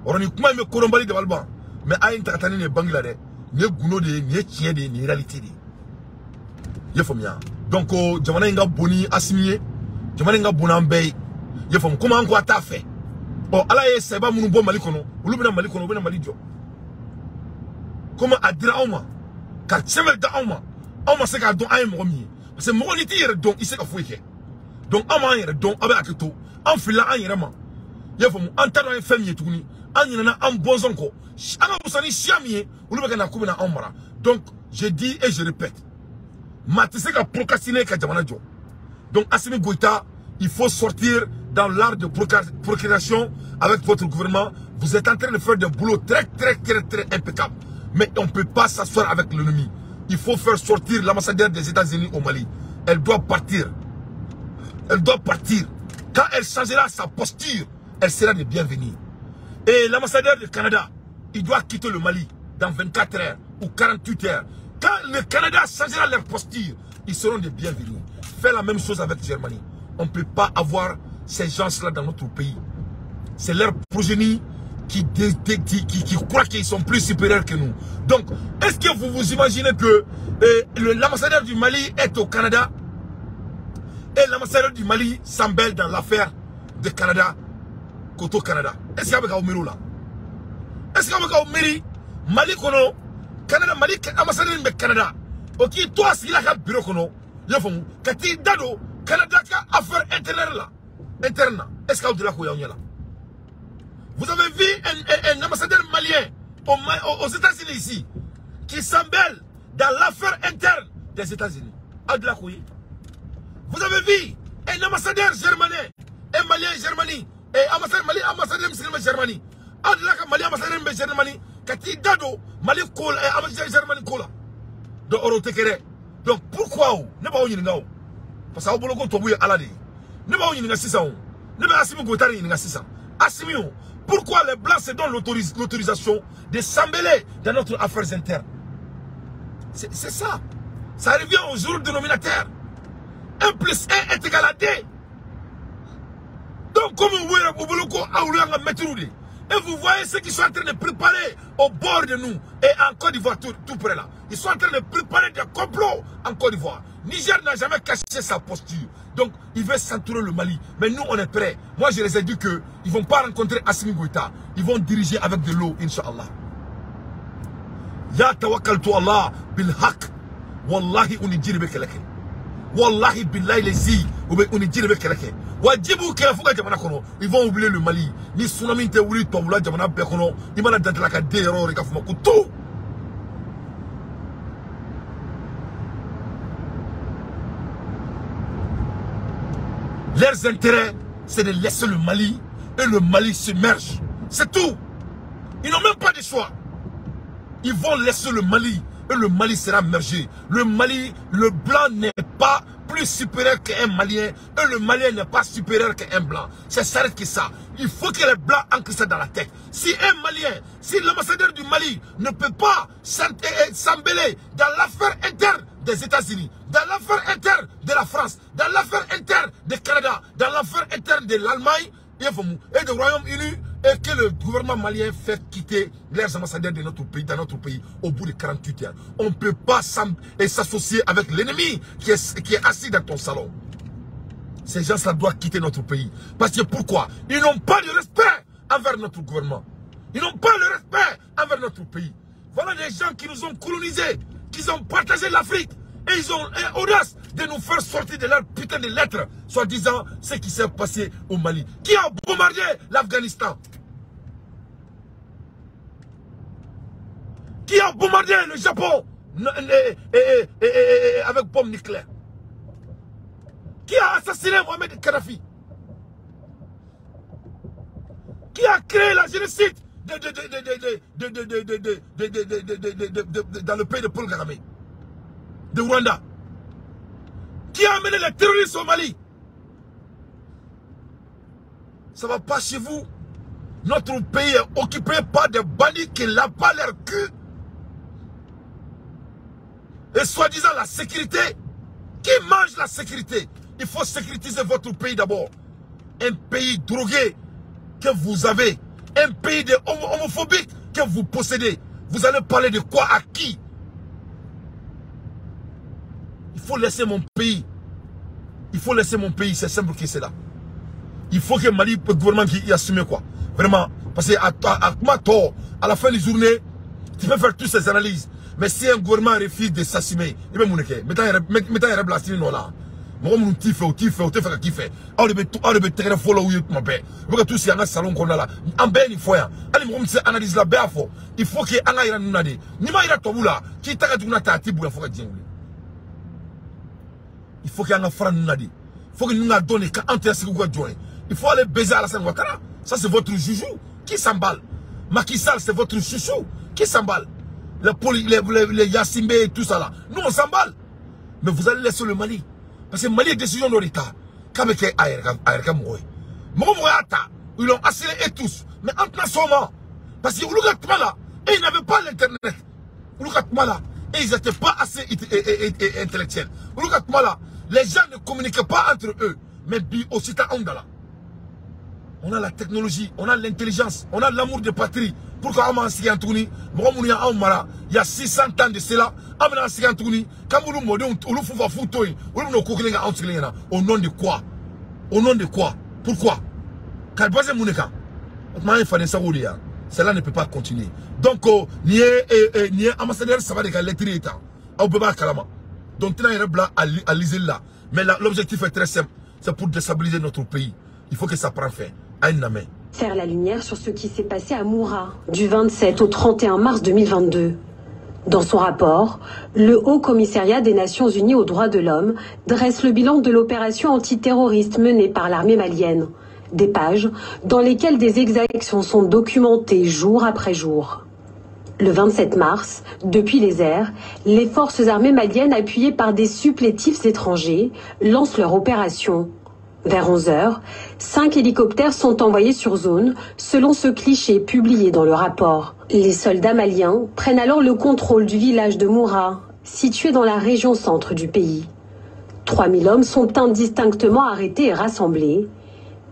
On est comme un Korombali de Valban. Mais à une Tatani de Bangladesh, ni Gouno de, ni Tien de, ni réalité de. Donc, Jamanenga Boni assimilé, Jamanenga Bonambay, Yefom, comment on a fait? Oh, Allah est Seba Mounoubo Malikono, ou Lubina Malikono, ou Malidio. Comment Adira Oma, car Tsemel da Oma, Oma c'est qu'à don à un momi. C'est mon iti donc il sait qu'il faut y. Donc on donc avec Aketo, on fait là un yérément. Il faut en tant que famille tout ni, on y en a un bon zonko. On a besoin de chiamier ou le bagage na koubena omara. Donc je dis et je répète, Matisse a procrastiné Kadjamanajo. Donc Assimi Goïta, il faut sortir dans l'art de procréation avec votre gouvernement. Vous êtes en train de faire des boulots très impeccables. Mais on ne peut pas s'asseoir avec l'ennemi. Il faut faire sortir l'ambassadeur des États-Unis au Mali. Elle doit partir. Elle doit partir. Quand elle changera sa posture, elle sera de bienvenue. Et l'ambassadeur du Canada, il doit quitter le Mali dans 24 heures ou 48 heures. Quand le Canada changera leur posture, ils seront de bienvenus. Fais la même chose avec la Germanie. On ne peut pas avoir ces gens-là dans notre pays. C'est leur progénie qui croient qu'ils sont plus supérieurs que nous. Donc, est-ce que vous vous imaginez que l'ambassadeur du Mali est au Canada et l'ambassadeur du Mali s'embelle dans l'affaire de Canada, Koto Canada? Est-ce qu'il y a un Mali là? Est-ce qu'il y a un Mali Mali kono Canada Mali ambassadeur du Canada? Ok, toi si la carte bureau kono, il faut que tu dado Canada ka affaire interne là, interne. Est-ce qu'il y a de la là? Vous avez vu un ambassadeur malien aux États-Unis ici, qui s'embelle dans l'affaire interne des États-Unis. Vous avez vu un ambassadeur germanais, un malien germanie, et ambassadeur musulman germanie. Mali ambassadeur germanie, Kati Dado, Mali Kola, et ambassadeur germanie Kola. Donc pourquoi ne pas y aller? Parce que vous avez dit que Allah dit. Ne pas y aller 600. Ne pas Assimi Goitari y 600. Assimi, pourquoi les Blancs se donnent l'autorisation de s'embêler dans notre affaires internes? C'est ça. Ça revient au jour dénominateur. 1 plus 1 est égal à 2. Donc, comme vous voyez, et vous voyez ceux qui sont en train de préparer au bord de nous et en Côte d'Ivoire, tout près là. Ils sont en train de préparer des complots en Côte d'Ivoire. Niger n'a jamais caché sa posture. Donc, il veut s'entourer le Mali. Mais nous, on est prêts. Moi, je les ai dit qu'ils ne vont pas rencontrer Assimi Goïta. Ils vont diriger avec de l'eau, Inch'Allah. Ya tawakkaltu Allah bil haq. Wallahi, on est dit Wallahi billahi lezi on est dit wajibu kela fuga jamana kono ils vont oublier le Mali ni tsunami te wuli tobula jamana be kono imana dantala ka de erreur ka fuma ko tout. Leurs intérêts c'est de laisser le Mali et le Mali s'immerge, c'est tout. Ils n'ont même pas de choix. Ils vont laisser le Mali et le Mali sera mergé. Le Mali, le blanc n'est pas plus supérieur qu'un Malien et le Malien n'est pas supérieur qu'un blanc. C'est ça que ça. Il faut que les blancs ancrent ça dans la tête. Si un Malien, si l'ambassadeur du Mali ne peut pas s'embêler dans l'affaire interne des États-Unis, dans l'affaire interne de la France, dans l'affaire interne du Canada, dans l'affaire interne de l'Allemagne et du Royaume-Uni, et que le gouvernement malien fait quitter les ambassadeurs de notre pays, dans notre pays, au bout de 48 heures. On ne peut pas s'associer avec l'ennemi qui est assis dans ton salon. Ces gens-là doivent quitter notre pays. Parce que pourquoi? Ils n'ont pas de respect envers notre gouvernement. Ils n'ont pas de respect envers notre pays. Voilà des gens qui nous ont colonisés, qui ont partagé l'Afrique. Et ils ont l'audace de nous faire sortir de leur putain de lettres, soi-disant ce qui s'est passé au Mali. Qui a bombardé l'Afghanistan? Qui a bombardé le Japon avec bombe nucléaire? Qui a assassiné Mohamed Kadhafi? Qui a créé la génocide dans le pays de Paul Kagame, de Rwanda? Qui a amené les terroristes au Mali? Ça ne va pas chez vous. Notre pays est occupé par des bandits qui n'ont pas leur cul. Et soi-disant la sécurité. Qui mange la sécurité? Il faut sécuriser votre pays d'abord. Un pays drogué que vous avez. Un pays de homophobique que vous possédez. Vous allez parler de quoi à qui? Il faut laisser mon pays. Il faut laisser mon pays. C'est simple que c'est là. Il faut que Mali, le gouvernement qui y assume quoi. Vraiment. Parce que à la fin de la journée, tu peux faire toutes ces analyses. Mais si un gouvernement refuse de s'assumer, il va mourir. Mettons un blasphème là. Moi, je fait, tu fais. On devait te follow you, mon père. Vous tous ces salon qu'on a là. En ben, il faut. Allez, moi, je analyse la béafo. Il faut que Anga ira nous nade. Ni ma ira tobula. Qui t'a dit qu'on a tati bouya faut que Dieu. Il faut qu'il y ait un frère nous nade. Il faut que nous nous donne quand on t'est il faut aller baiser à la Alassane Ouattara. Ça, c'est votre joujou. Qui s'emballe? Macky Sall, c'est votre chouchou. Qui s'emballe? Les Yassimbe et tout ça là. Nous, on s'emballe. Mais vous allez laisser le Mali. Parce que le Mali est décision de l'État. Comme il y a ils l'ont assuré et tous. Mais en ce moment, parce que et ils n'avaient pas l'internet. Et ils n'étaient pas assez intellectuels. Les gens ne communiquaient pas entre eux. Mais aussi on a la technologie, on a l'intelligence, on a l'amour de patrie. Pourquoi on a il y a 600 ans de cela, au nom de quoi? Au nom de quoi? Pourquoi? Cela ne peut pas continuer. Donc, ni ambassadeur, ça va de l'électricité. Donc, à l'isle là. Mais l'objectif est très simple. C'est pour déstabiliser notre pays. Il faut que ça prenne fin. faire la lumière sur ce qui s'est passé à Moura du 27 au 31 mars 2022. Dans son rapport, le Haut Commissariat des Nations Unies aux droits de l'homme dresse le bilan de l'opération antiterroriste menée par l'armée malienne. Des pages dans lesquelles des exactions sont documentées jour après jour. Le 27 mars, depuis les airs, les forces armées maliennes appuyées par des supplétifs étrangers lancent leur opération. Vers 11 h, 5 hélicoptères sont envoyés sur zone, selon ce cliché publié dans le rapport. Les soldats maliens prennent alors le contrôle du village de Moura, situé dans la région centre du pays. 3000 hommes sont indistinctement arrêtés et rassemblés.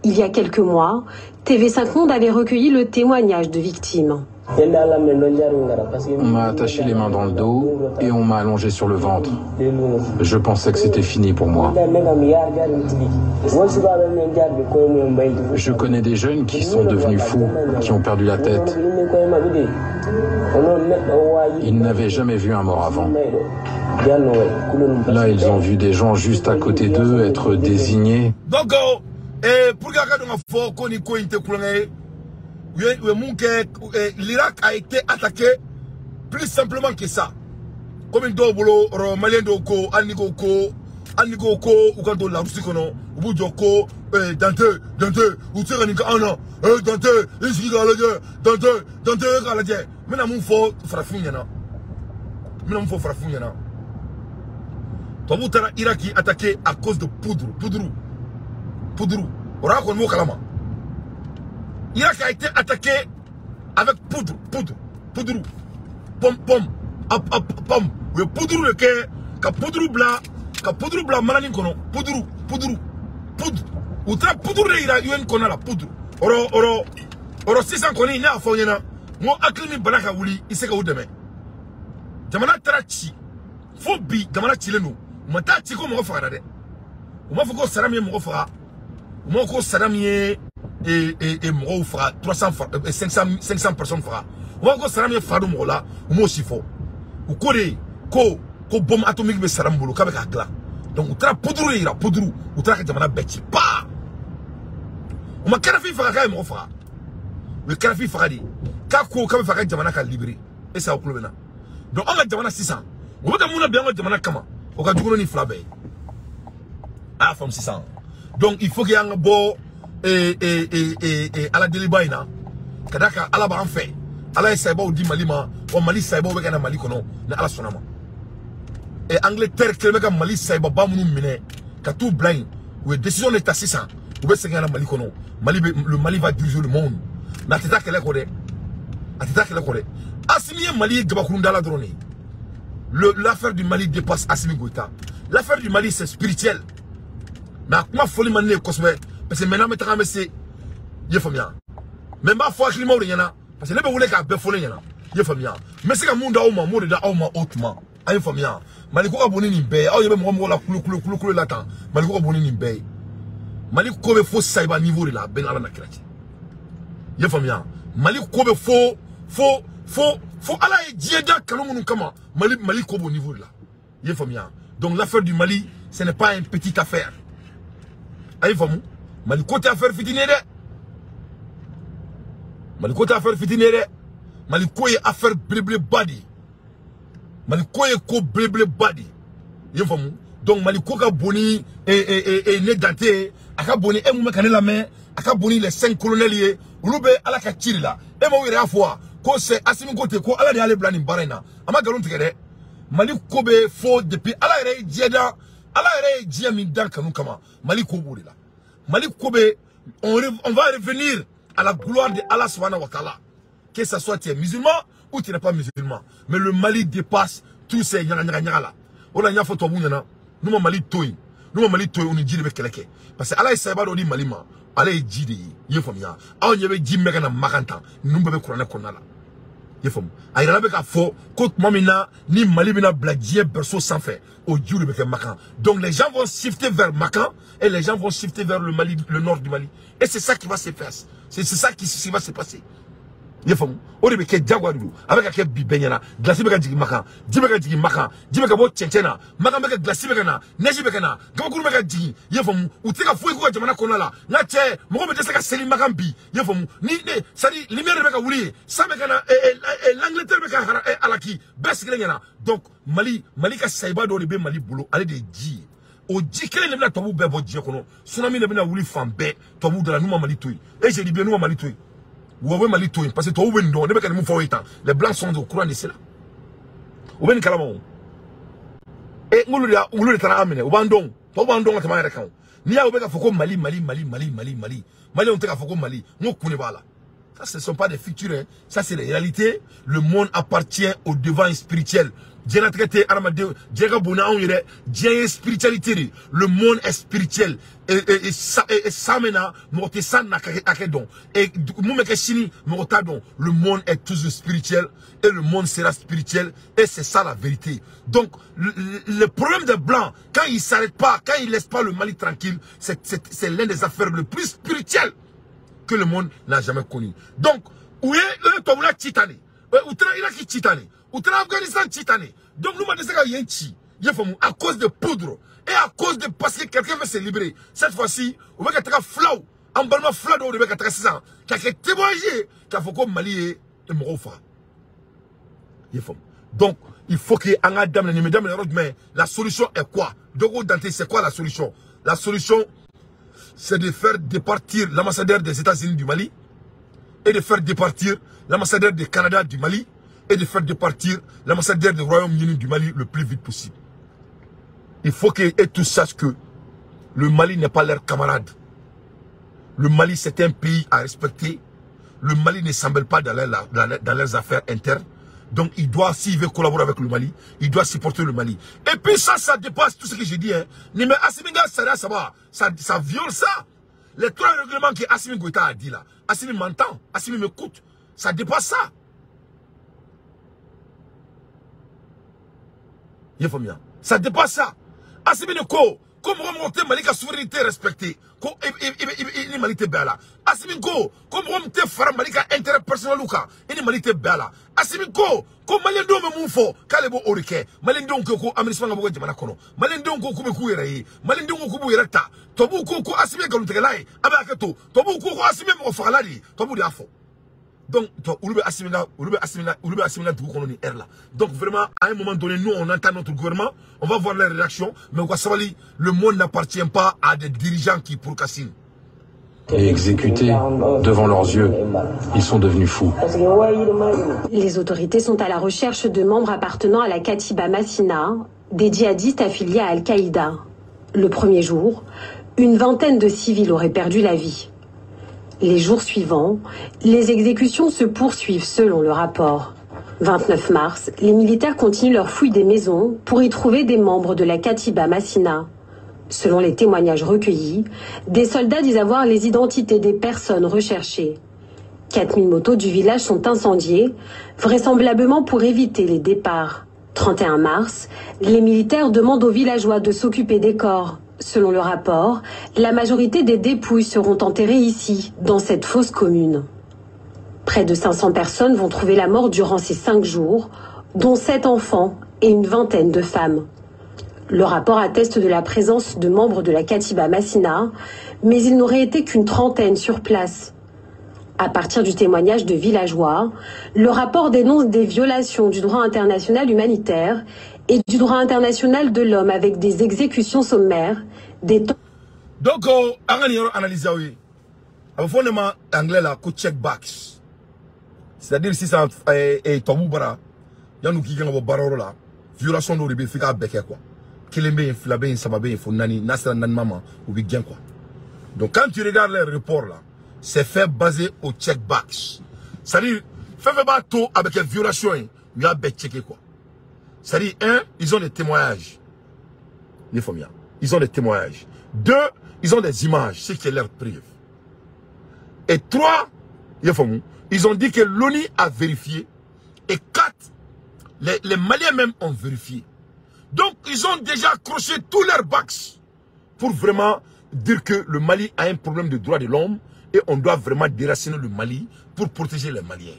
Il y a quelques mois, TV5 Monde avait recueilli le témoignage de victimes. On m'a attaché les mains dans le dos et on m'a allongé sur le ventre. Je pensais que c'était fini pour moi. Je connais des jeunes qui sont devenus fous, qui ont perdu la tête. Ils n'avaient jamais vu un mort avant. Là, ils ont vu des gens juste à côté d'eux être désignés. L'Irak a été attaqué plus simplement que ça. Comme il doit vouloir malien doko, anigoko, ou quand on la Russie kono, ou doko, Dante, ou tirani kana, Dante, ici galadje, Dante galadje. Maintenant mon faux frafunyana. Maintenant mon faux frafunyana. Toi vous t'as Iraki attaqué à cause de poudre. Ora kon mo kalama. Irak a été attaqué avec poudre. Pom. Le poudre le que, ka poudre blanc, malani kono, poudre. Ou tra poudre de ira, yuen kona la poudre. Oro 600 koni, n'a fa yena. Mo aklimi banaka wuli, iseka udeme. Jamana trachi. Fobi, jamana chilenu. Mata chiko mo fa de. Ou ma foko sarami mo fa. Mo ko sarami et mo fera 300 500 personnes fera. On va saramie fado mo la, mo sifo. Ou ko bombe atomique be sarambolo ka be akla. Donc ou tra poudre ira poudre, ou tra ka jamana beti pa. O ma karafi fara ka mo fera. Le karafi fara di. Ka ko ka be fara jamana ka libéré. Et ça au club na. Donc on a jamana 600. O ba muna be on jamana kama. O ka jugono ni flabe. Ah from 600. Donc il faut qu'il y ait un beau à la délibaïna kadaka ala ba en fait ala essaye ba di mali ma o mali sayba o be kana mali kono na ala sonama et Angleterre kelme ka mali sayba ba munu mine ka tout blind ou décision d'état 600 ou be sengana mali kono le Mali va diriger le monde na tata kele ko de Assimi Mali gabakunda la drone l'affaire du Mali dépasse Assimi Goïta. L'affaire du Mali c'est spirituel mais comment folie mané cosme parce que maintenant maintenant c'est il faut bien même pas fois climat de yana parce que les voulez qu'à befoler yana il faut bien mais c'est que monde au moment de au hautement il faut bien Maliko a boni ni be au yebe mo la kulu la temps Maliko a boni ni be Maliko ko be fo saiba niveau de la ben ala na krati il faut bien Maliko ko be fo ala e dieda kalomu kama Maliko au niveau de là il faut bien donc l'affaire du Mali ce n'est pas une petite affaire il faut Maliko ta affaire fitine de Maliko ta affaire fitine de Maliko est affaire blé body Maliko est ko blé body il faut donc Maliko ka boni et ne danté aka boni e mu kanela main aka boni les 5 colonels ulube ala ka tiri la e mo wire afwa ko c'est Assimi côté ko ala de ale blani barena ama galon tigere Maliko be fo depuis ala re dieda ala re dia min dan kanu kama Maliko bouri la Maliko be on va revenir à la gloire de Allah subhanahu wa ta'ala. Que ce soit tu es musulman ou tu n'es pas musulman. Mais le Mali dépasse tous ces là. On a une photo nous Mali toy. Nous Mali toy on dit avec quelqu'un. Parce que Allah est savoir on dit Mali ma. Allah est dit de yefamia. On y avait dit mega na makanta. Nous be Qur'an ko na la. Yefam. Ay rabe ka fo ko mamina ni Mali bina blaguer berceau sans fin. Au Dieu de Macan. Donc les gens vont shifter vers Macan et les gens vont shifter vers le Mali, le nord du Mali. Et c'est ça qui va se faire. C'est ça qui va se passer. ye famu o de be ke jaguaru avec ke bi benyana glace be ka jigi maka jibe ka jigi maka jibe ka bo chenchena maka be ka glace be kana neji be kana gabakuru be ka jigi ye famu utika foi ko jamana kona la na che mo be de ka seli maka bi ye famu ni sari lumière be ka wuli sa be kana l'Angleterre be ka alaki bes gelenyana donc Mali ka saiba do de be Mali bolo ale de ji o ji kelen de bina tobu be bo ji kono tsunami de bina wuli fambe tobu de la numa Mali toy et je dis bien numa Mali toy ou Mali toy parce que tobu ndo ne be ka mu fo etan les blancs sont au courant de cela ou ben kalamo et ngulu tara amene o bandon to bandon ta mayere kan ni ya o be ka foko Mali on te ka foko Mali ngo kune bala. Ça, ce ne sont pas des fictions, hein. Ça, c'est la réalité. Le monde appartient au devant spirituel. Dieu spiritualité. Le monde est spirituel. Et ça maintenant, le monde est toujours spirituel. Et le monde sera spirituel. Et c'est ça la vérité. Donc, le problème des Blancs, quand ils ne s'arrêtent pas, quand ils ne laissent pas le Mali tranquille, c'est l'un des affaires les plus spirituelles que le monde n'a jamais connu. Donc, où est le Tomoula Titane? Où est Iraki Titane? Où est Afghanistan Titane? Donc, nous m'avons dit à cause de poudre et à cause de parce que quelqu'un veut se libérer. Cette fois-ci, on va être flau. En bas, flau de 400. Quelqu'un témoigné qu'il faut que Mali est Morofa. Donc, il faut que mais la solution est quoi? Donc, Dante, c'est quoi la solution? La solution, c'est de faire départir l'ambassadeur des États-Unis du Mali et de faire départir l'ambassadeur du Canada du Mali et de faire départir l'ambassadeur du Royaume-Uni du Mali le plus vite possible. Il faut qu'ils tous sachent que le Mali n'est pas leur camarade. Le Mali, c'est un pays à respecter. Le Mali ne s'embelle pas dans leurs affaires internes. Donc, il doit, s'il veut collaborer avec le Mali, il doit supporter le Mali. Et puis ça dépasse tout ce que j'ai dit. Hein. Mais Assimi ça viole ça. Les 3 règlements que Assimi Goïta a dit là. Assimi m'entend, Assimi m'écoute. Ça dépasse ça. Ça dépasse ça. Assimi ne ko. Comme remonter Mali la souveraineté respectée. Il Mali te bela. Assimi ko. Comme remonter Fara Mali ka intérêt personnel ou ka. Il Mali te bela. Assimi ko. Comme Mali ndo me moufo. Kalebo orike. Mali ndo ko amiriswa nga boga jamana kono. Mali ndo ko kube ku yere. Mali ndo ko kubu yere ta. Tobu ko Assimi ka lutegelai. Aba aketo. Tobu ko Assimi mo falali. Tobu di afo. Donc, Ulube Assimina du gouvernement là. Donc, vraiment, à un moment donné, nous, on entend notre gouvernement, on va voir les réactions, mais le monde n'appartient pas à des dirigeants qui procrastinent. Et exécutés devant leurs yeux, ils sont devenus fous. Les autorités sont à la recherche de membres appartenant à la Katiba Massina, des djihadistes affiliés à Al-Qaïda. Le premier jour, une vingtaine de civils auraient perdu la vie. Les jours suivants, les exécutions se poursuivent selon le rapport. 29 mars, les militaires continuent leur fouille des maisons pour y trouver des membres de la Katiba Massina. Selon les témoignages recueillis, des soldats disent avoir les identités des personnes recherchées. 4000 motos du village sont incendiées, vraisemblablement pour éviter les départs. 31 mars, les militaires demandent aux villageois de s'occuper des corps. Selon le rapport, la majorité des dépouilles seront enterrées ici, dans cette fosse commune. Près de 500 personnes vont trouver la mort durant ces 5 jours, dont 7 enfants et une vingtaine de femmes. Le rapport atteste de la présence de membres de la Katiba Massina, mais il n'aurait été qu'une trentaine sur place. À partir du témoignage de villageois, le rapport dénonce des violations du droit international humanitaire et du droit international de l'homme avec des exécutions sommaires, des... Donc, on va analyser, oui. Il faut anglais là, check box. C'est-à-dire, si ça est tomou bara, il y a nous qui gagnent barreau là, violation de l'obéfika beke quoi. Kelembe, Flabé, Samabé, Fonani, Nasra Nanmama, ou bien quoi. Donc, quand tu regardes les reports là, c'est fait basé au check box. C'est-à-dire, fait bateau avec une violation, il y a checké quoi. C'est-à-dire, 1, ils ont des témoignages. Ils ont des témoignages. 2, ils ont des images, ce qui est leur preuve. Et 3, ils ont dit que l'ONU a vérifié. Et 4, les Maliens même ont vérifié. Donc, ils ont déjà accroché tous leurs backs pour vraiment dire que le Mali a un problème de droits de l'homme et on doit vraiment déraciner le Mali pour protéger les Maliens.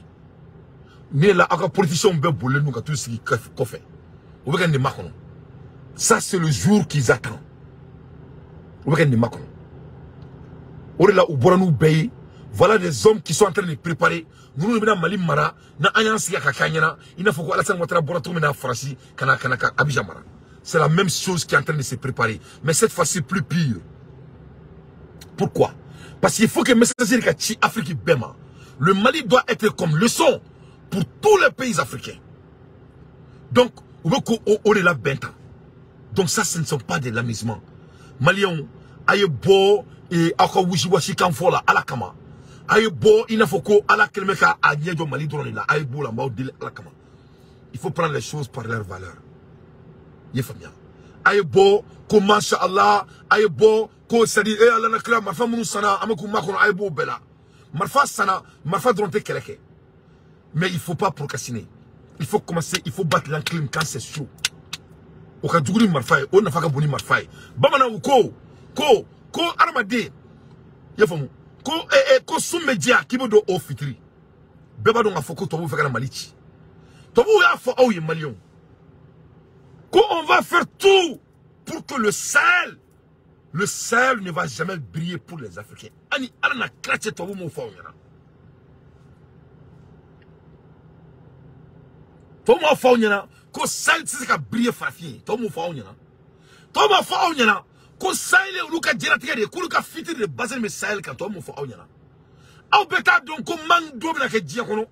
ni la aka politicien be bolé nous ka tout ce qui fait ou be ni makono ça c'est le jour qu'ils attendent ou be ni makono ou là ou bora nous bay voilà des hommes qui sont en train de préparer nous nous bena mali mara na alliance ya kakanyana il faut que Alassane Ouattara bora tout mena France kana Abidjan mara c'est la même chose qui est en train de se préparer mais cette fois-ci plus pire. Pourquoi? Parce qu'il faut que messager Afrique Bema, le Mali doit être comme leçon pour tous les pays africains. Donc, on est là 20 ans. Donc ça, ce ne sont pas de l'amusement. Maliens, aïe bo et aka wishiwashi kanfola ala kama. Aïe bo inafoko ala kelmeka a nyejo Mali drone là. Aïe bo la maudile ala kama. Il faut prendre les choses par leur valeur. Yefamia. Aïe bo, comment Allah, aïe bo. Ko sadi e ala na kla marfa munu sana amaku makono aybo bela marfa sana marfa dronte keleke mais il faut pas procrastiner il faut commencer il faut battre l'enclume quand c'est chaud o ka duguri marfa o na faka boni marfa bamana ko armade yafamu ko sumedia kibodo o fitri beba do ngafoko to bu faka na malichi to bu ya fo o ye malion ko on va faire tout pour que le Sahel ne va jamais briller pour les Africains. Ani alana klache to mo fa onyana. To mo fa onyana ko Sahel tsi ka briller fafi. To mo fa onyana. To mo fa onyana ko Sahel uluka jerati de kuluka fiti de basen me Sahel kan to mo fa onyana. Aw beta donc ko man do bina ke jia kono.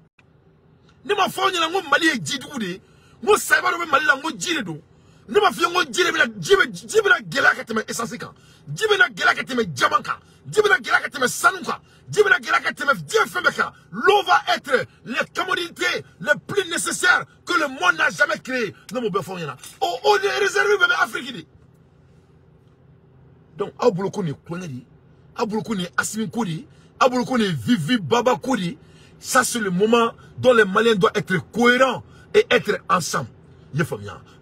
Ni ma fa onyana ngo Mali e jidu de. Ngo Sahel ba do Mali la ngo jire do. Ne ma fiye ngo jire bila jibina gela ka teme essence kan jibina gela ka teme diamant kan jibina gela ka teme sanu kan jibina gela ka teme dieu femme kan l'eau va être les commodités les plus nécessaires que le monde n'a jamais créé non mo be fo yana o de réservé bébé Afrique di donc abuloko ni konadi abuloko ni asimi kodi abuloko ni vivi baba kodi ça c'est le moment dont les Maliens doivent être cohérents et être ensemble.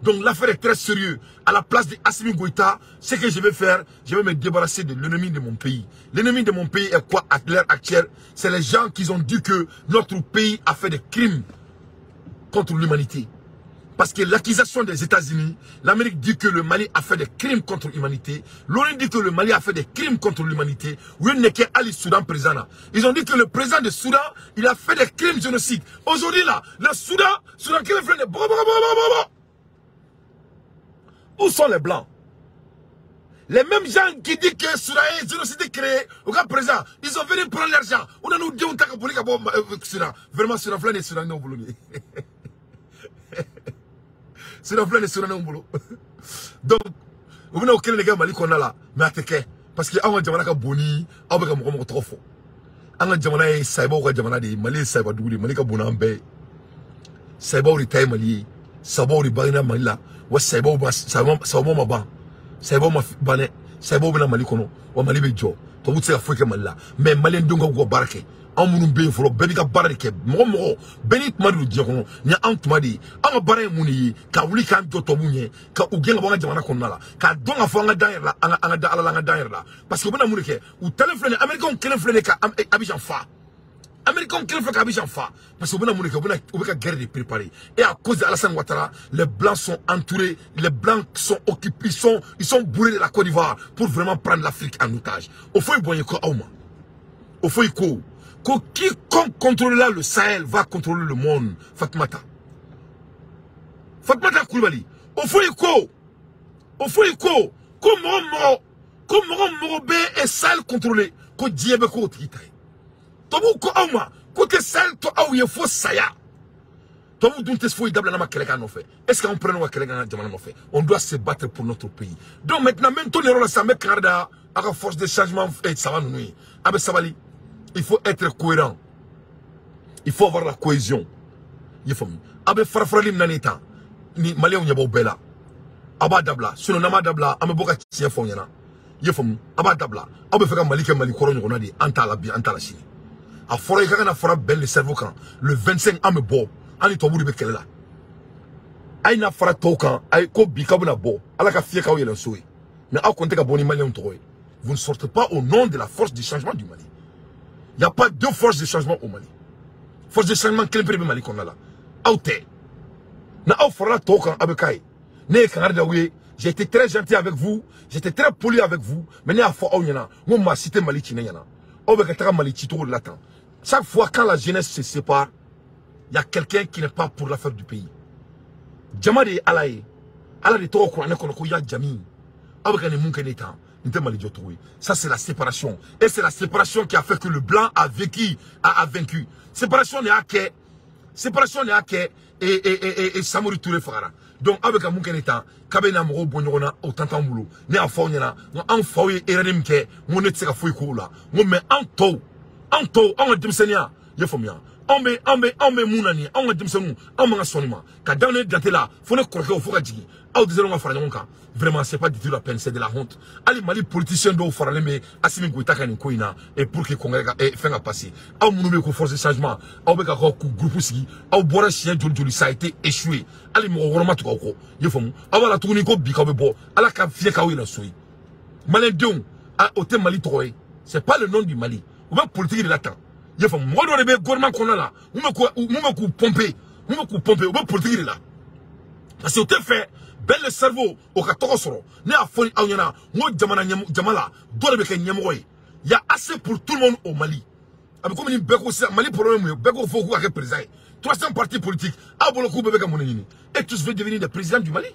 Donc l'affaire est très sérieuse. À la place d'Assimi Goïta, ce que je vais faire, je vais me débarrasser de l'ennemi de mon pays. L'ennemi de mon pays est quoi à l'heure actuelle? C'est les gens qui ont dit que notre pays a fait des crimes contre l'humanité. Parce que l'accusation des États-Unis, l'Amérique dit que le Mali a fait des crimes contre l'humanité. L'ONU dit que le Mali a fait des crimes contre l'humanité. Soudan. Ils ont dit que le président de Soudan, il a fait des crimes génocides. Aujourd'hui là, le Soudan, où sont les Blancs? Les mêmes gens qui disent que Soudan est génocide créé, au cas présent, ils ont venu prendre l'argent. On a nous dit on t'a capolé Soudan. Vraiment, Soudan, plein de Soudan, non, boulot. C'est la pleine sur un boulot. Donc, vous n'avez aucun gars Mali qu'on a là, mais attaqué. Parce que avant Jamana ka boni, avant ka mo trop fort. Anga Jamana e saiba ka Jamana de Mali saiba douli, Mali ka bona ambe. Saiba ori tay Mali, saiba ori barina Mali là, wa saiba ba saiba ma ba. Saiba ma bane, saiba na Mali kono, wa Mali be jo. To wutse Afrique Mali là, mais Mali ndonga go barake. En munu be folo bebi ka barre ke mo beni tmadu di kono nya an tmadi an barre muni ka wuli kan to to munye ka ugenga bonga jamana kono la ka donga fo nga dayer la anga da ala nga dayer la parce que bana muni ke ou téléphone américain kelen flene ka Abidjan fa américain kelen flene ka Abidjan fa parce que bana muni ke bana ubeka guerre de préparer et à cause de Alassane Ouattara les blancs sont entourés les blancs sont occupés ils sont bourrés de la Côte d'Ivoire pour vraiment prendre l'Afrique en otage au fond boye ko awma au fond ko quiconque contrôlera le Sahel va contrôler le monde. Fatmata Koulibaly. Au fond, comment be et Sahel contrôlé. Ko diebe ko tikitaï. Tobu ko auma. Côté Sahel to au ye fo saya. Tobu duntes fo idable na ma keleka no fait. Est-ce qu'on prend wa keleka na jamana no fait? On doit se battre pour notre pays. Donc maintenant même ton erreur ça me carda à force de changement et ça va nous nuire. Abe Sabali. Il faut être cohérent. Il faut avoir la cohésion. Il faut. Abe farafralim nanita. Ni Malien nyabo bela. Aba dabla. Sinon nama dabla. Ame boka tien fonyana. Il faut. Aba dabla. Abe feka malike mali koron yona di antala bi antala chini. A fora yaka na fora bel le cerveau kan. Le 25 ame bo. Ani to buri be kelela. Ay na fora tokan. Ay ko bi kabuna bo. Ala ka fie ka yelen soui. Mais a konte ka boni malien toy. Vous ne sortez pas au nom de la force du changement du Mali. Il n'y a pas deux forces de changement au Mali. force de changement quel prix Mali qu'on a là auté na au fera tokan abekai ne kanarda oui j'ai été très gentil avec vous j'étais très poli avec vous mais ne a fo onyana mo ma cité Mali chinena o be ka Mali chito l'attend chaque fois quand la jeunesse se sépare il y a quelqu'un qui n'est pas pour l'affaire du pays jamade alaye ala de to ko ne ko ya jami abeka ne mun keneta nte Mali jotoui ça c'est la séparation et c'est la séparation qui a fait que le blanc a vaincu séparation ne a que et Samori Touré Fara donc avec mun keneta kabena mo bonyona o tantambulo ne a fo nyana en fawye erenim ke mo ne tsika foy ko la mo me anto on dimsenia ye fomia on me munani on dimsenu on ma sonima ka dans date là faut ne croire faut jigi aw de zelo fara nyonka vraiment c'est pas du tout la peine c'est de la honte ali Mali politicien do fara me asimi goita kan ko ina et pour que congrès et faire passer aw munu be ko force changement aw be ka ko groupe sigi aw bora chien joli ça a été échoué ali mo woroma to ko ye fomu aw la tuni ko bi ka be bo ala ka fie ka wi la soyi Malien don a ote Mali toy c'est pas le nom du Mali ou même politique de l'attend il faut moi dans le gouvernement qu'on a là on me coup pomper ou même politique de là parce que au fait bel le cerveau au ka toko soro ne a foni awnyana mo jamala do be ke nyamo il y a assez pour tout le monde au Mali avec comme ni beko Mali problème beko faut ko président 300 partis politiques a bolo ko bebe ka moneni et tous veulent devenir des présidents du Mali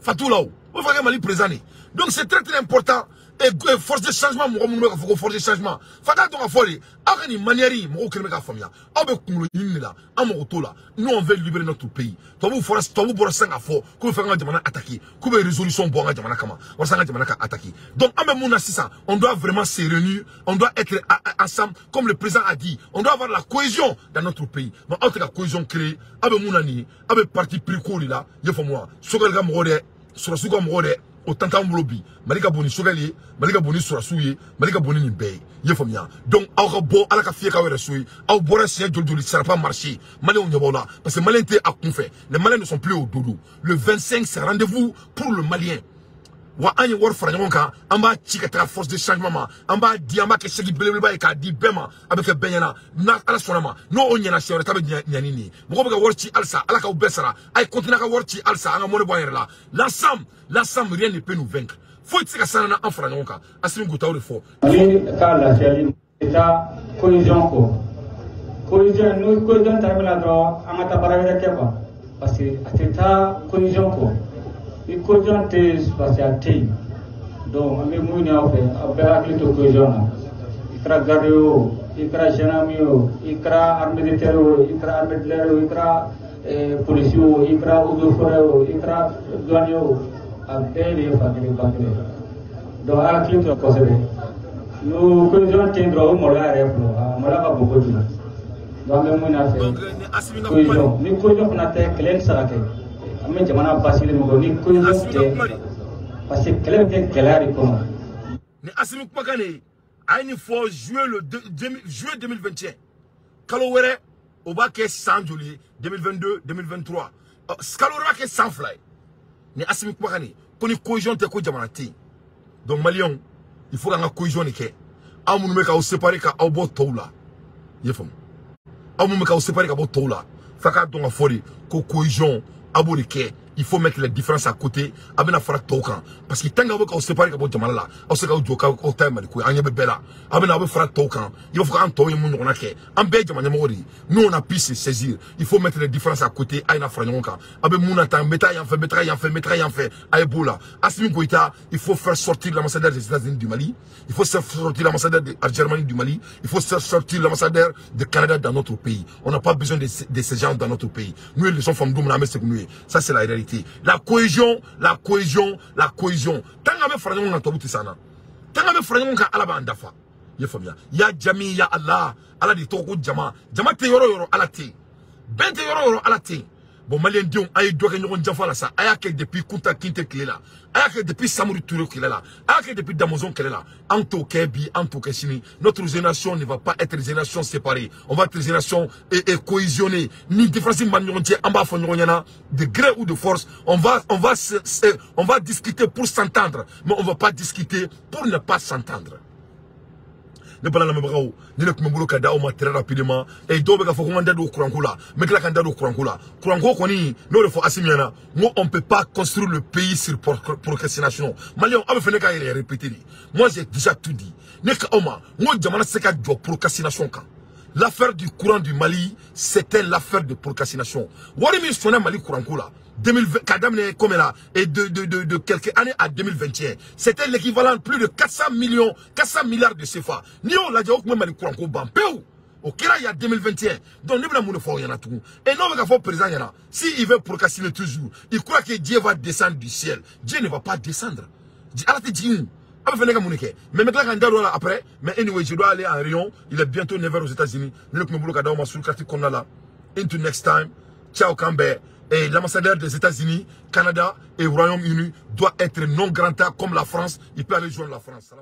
Fatou là on va Mali président donc c'est très très important et force de changement mo mo ko force de changement faka to ka fori akani manieri mo ko ka famia abe kumulo ni la amo to la nous on veut libérer notre pays to bu force to bu bora sanga fo ko fa nga jamana attaquer ko be résolution bo nga jamana kama wa sanga jamana ka attaquer donc ame mona sisa on doit vraiment se réunir on doit être ensemble comme le président a dit on doit avoir la cohésion dans notre pays mais entre la cohésion créée abe mona ni abe parti pris ko là il faut moi sogal ga mo de sur suga mo de au tantam bi malika boni sogali malika boni surasuye malika boni ni bay ye famia donc aw bo ala ka fie ka wera suyi aw bora chien joli ça n'a pas marché malien on yebola parce que malien était à confé les maliens ne sont plus au dodo le 25 c'est rendez-vous pour le malien wa anye wor franjonka amba chikata force de changement amba di amba ke segi belebeleba e ka di bema avec benyana na ala sonama no onyana shere tabe nyanini mo ko worchi alsa ala ka ubesara ay continue ka worchi alsa anga mo ne boyer là l'ensemble rien ne peut nous vaincre faut tika sana en franjonka asimi gutaw fo ni ka la chali eta cohésion nous cohésion tabela do anga tabara ke ba parce que ateta cohésion ko il cohésion te spatialité donc ame muni a fait abera klito cohésion ikra gareo ikra genamio ikra armée de terre ikra armée de l'air ikra policiaux ikra eaux forêt ikra douaniers abere fakiri donc a klito posséder nous cohésion te droit mola reflo mola ka beaucoup de donc ame muni a fait cohésion ni cohésion na te clé sarake mais jamana basile mo ni ko parce que clair que clair ikono ni asimi kupakane ayni fo juillet 2021 kalo were o ba ke 100 juillet 2022 2023 kalo were ba ke 100 fly ni asimi kupakane ko ni cohésion te ko jamana ti donc malien il faut nga cohésion ni ke amunu me ka o séparer ka o bo toula yefam amunu me ka o séparer ka bo toula faka donc a fori ko cohésion il faut mettre les différences à côté abena fara tokan parce que tant que on sépare ka jamana la on se ka joka o time ko anya be bela abena be fara tokan il faut qu'on toye mun on a ke en be jamana mori nous on a pu se saisir il faut mettre les différences à côté aina fara nonka abe mun ata meta yan fait ay bola Assimi Goïta il faut faire sortir l'ambassadeur des États-Unis du Mali il faut faire sortir l'ambassadeur de Germanie du Mali il faut faire sortir l'ambassadeur de Canada dans notre pays on n'a pas besoin de ces gens dans notre pays nous les gens femmes d'homme ça c'est la réalité la cohésion tant que me faranyon na tobuti sana tant que me faranyon ka alaba ndafa ye famia ya jami ya Allah di toko jama te yoro ala te bente yoro ala te bon malien dion ay doke nyon jafa la sa ayake depuis Kunta Kinte Kilela ayake depuis Samori Touré Kilela ayake depuis Damozon Kilela anto kebi anto keshini notre génération ne va pas être une génération séparée on va être une génération et cohésionnée ni différence maniontie amba fonyonyana de gré ou de force on va discuter pour s'entendre mais on va pas discuter pour ne pas s'entendre ne bala la mabagaw ni ne kuma bolo ka da o ma très rapidement et do be ka fo ko nganda do kuranko la me kala kan da do kuranko la kuranko koni no le fo asimiana moi on peut pas construire le pays sur procrastination malion abe fene ka répéter moi j'ai déjà tout dit ne ka oma mo jamana se ka do procrastination kan. L'affaire du courant du Mali, c'était l'affaire de procrastination. Wari mi sonna Mali courant là 2020 kadamne comme là et de quelques années à 2021, c'était l'équivalent de plus de 400 milliards de CFA. Ni on l'a dit au Mali courant ko bampeu. Au Kira il y a 2021. Donc nous n'avons pas rien à tout. Et non mais faut président yana. Si il veut procrastiner toujours, il croit que Dieu va descendre du ciel. Dieu ne va pas descendre. Arrêtez Dieu. Mais maintenant, après, mais anyway, je dois aller en Réunion. Il est bientôt 9h aux États-Unis. Into next time. Ciao Camber. Et l'ambassadeur des États-Unis, Canada et Royaume-Uni doit être non grand comme la France. Il peut aller joindre la France.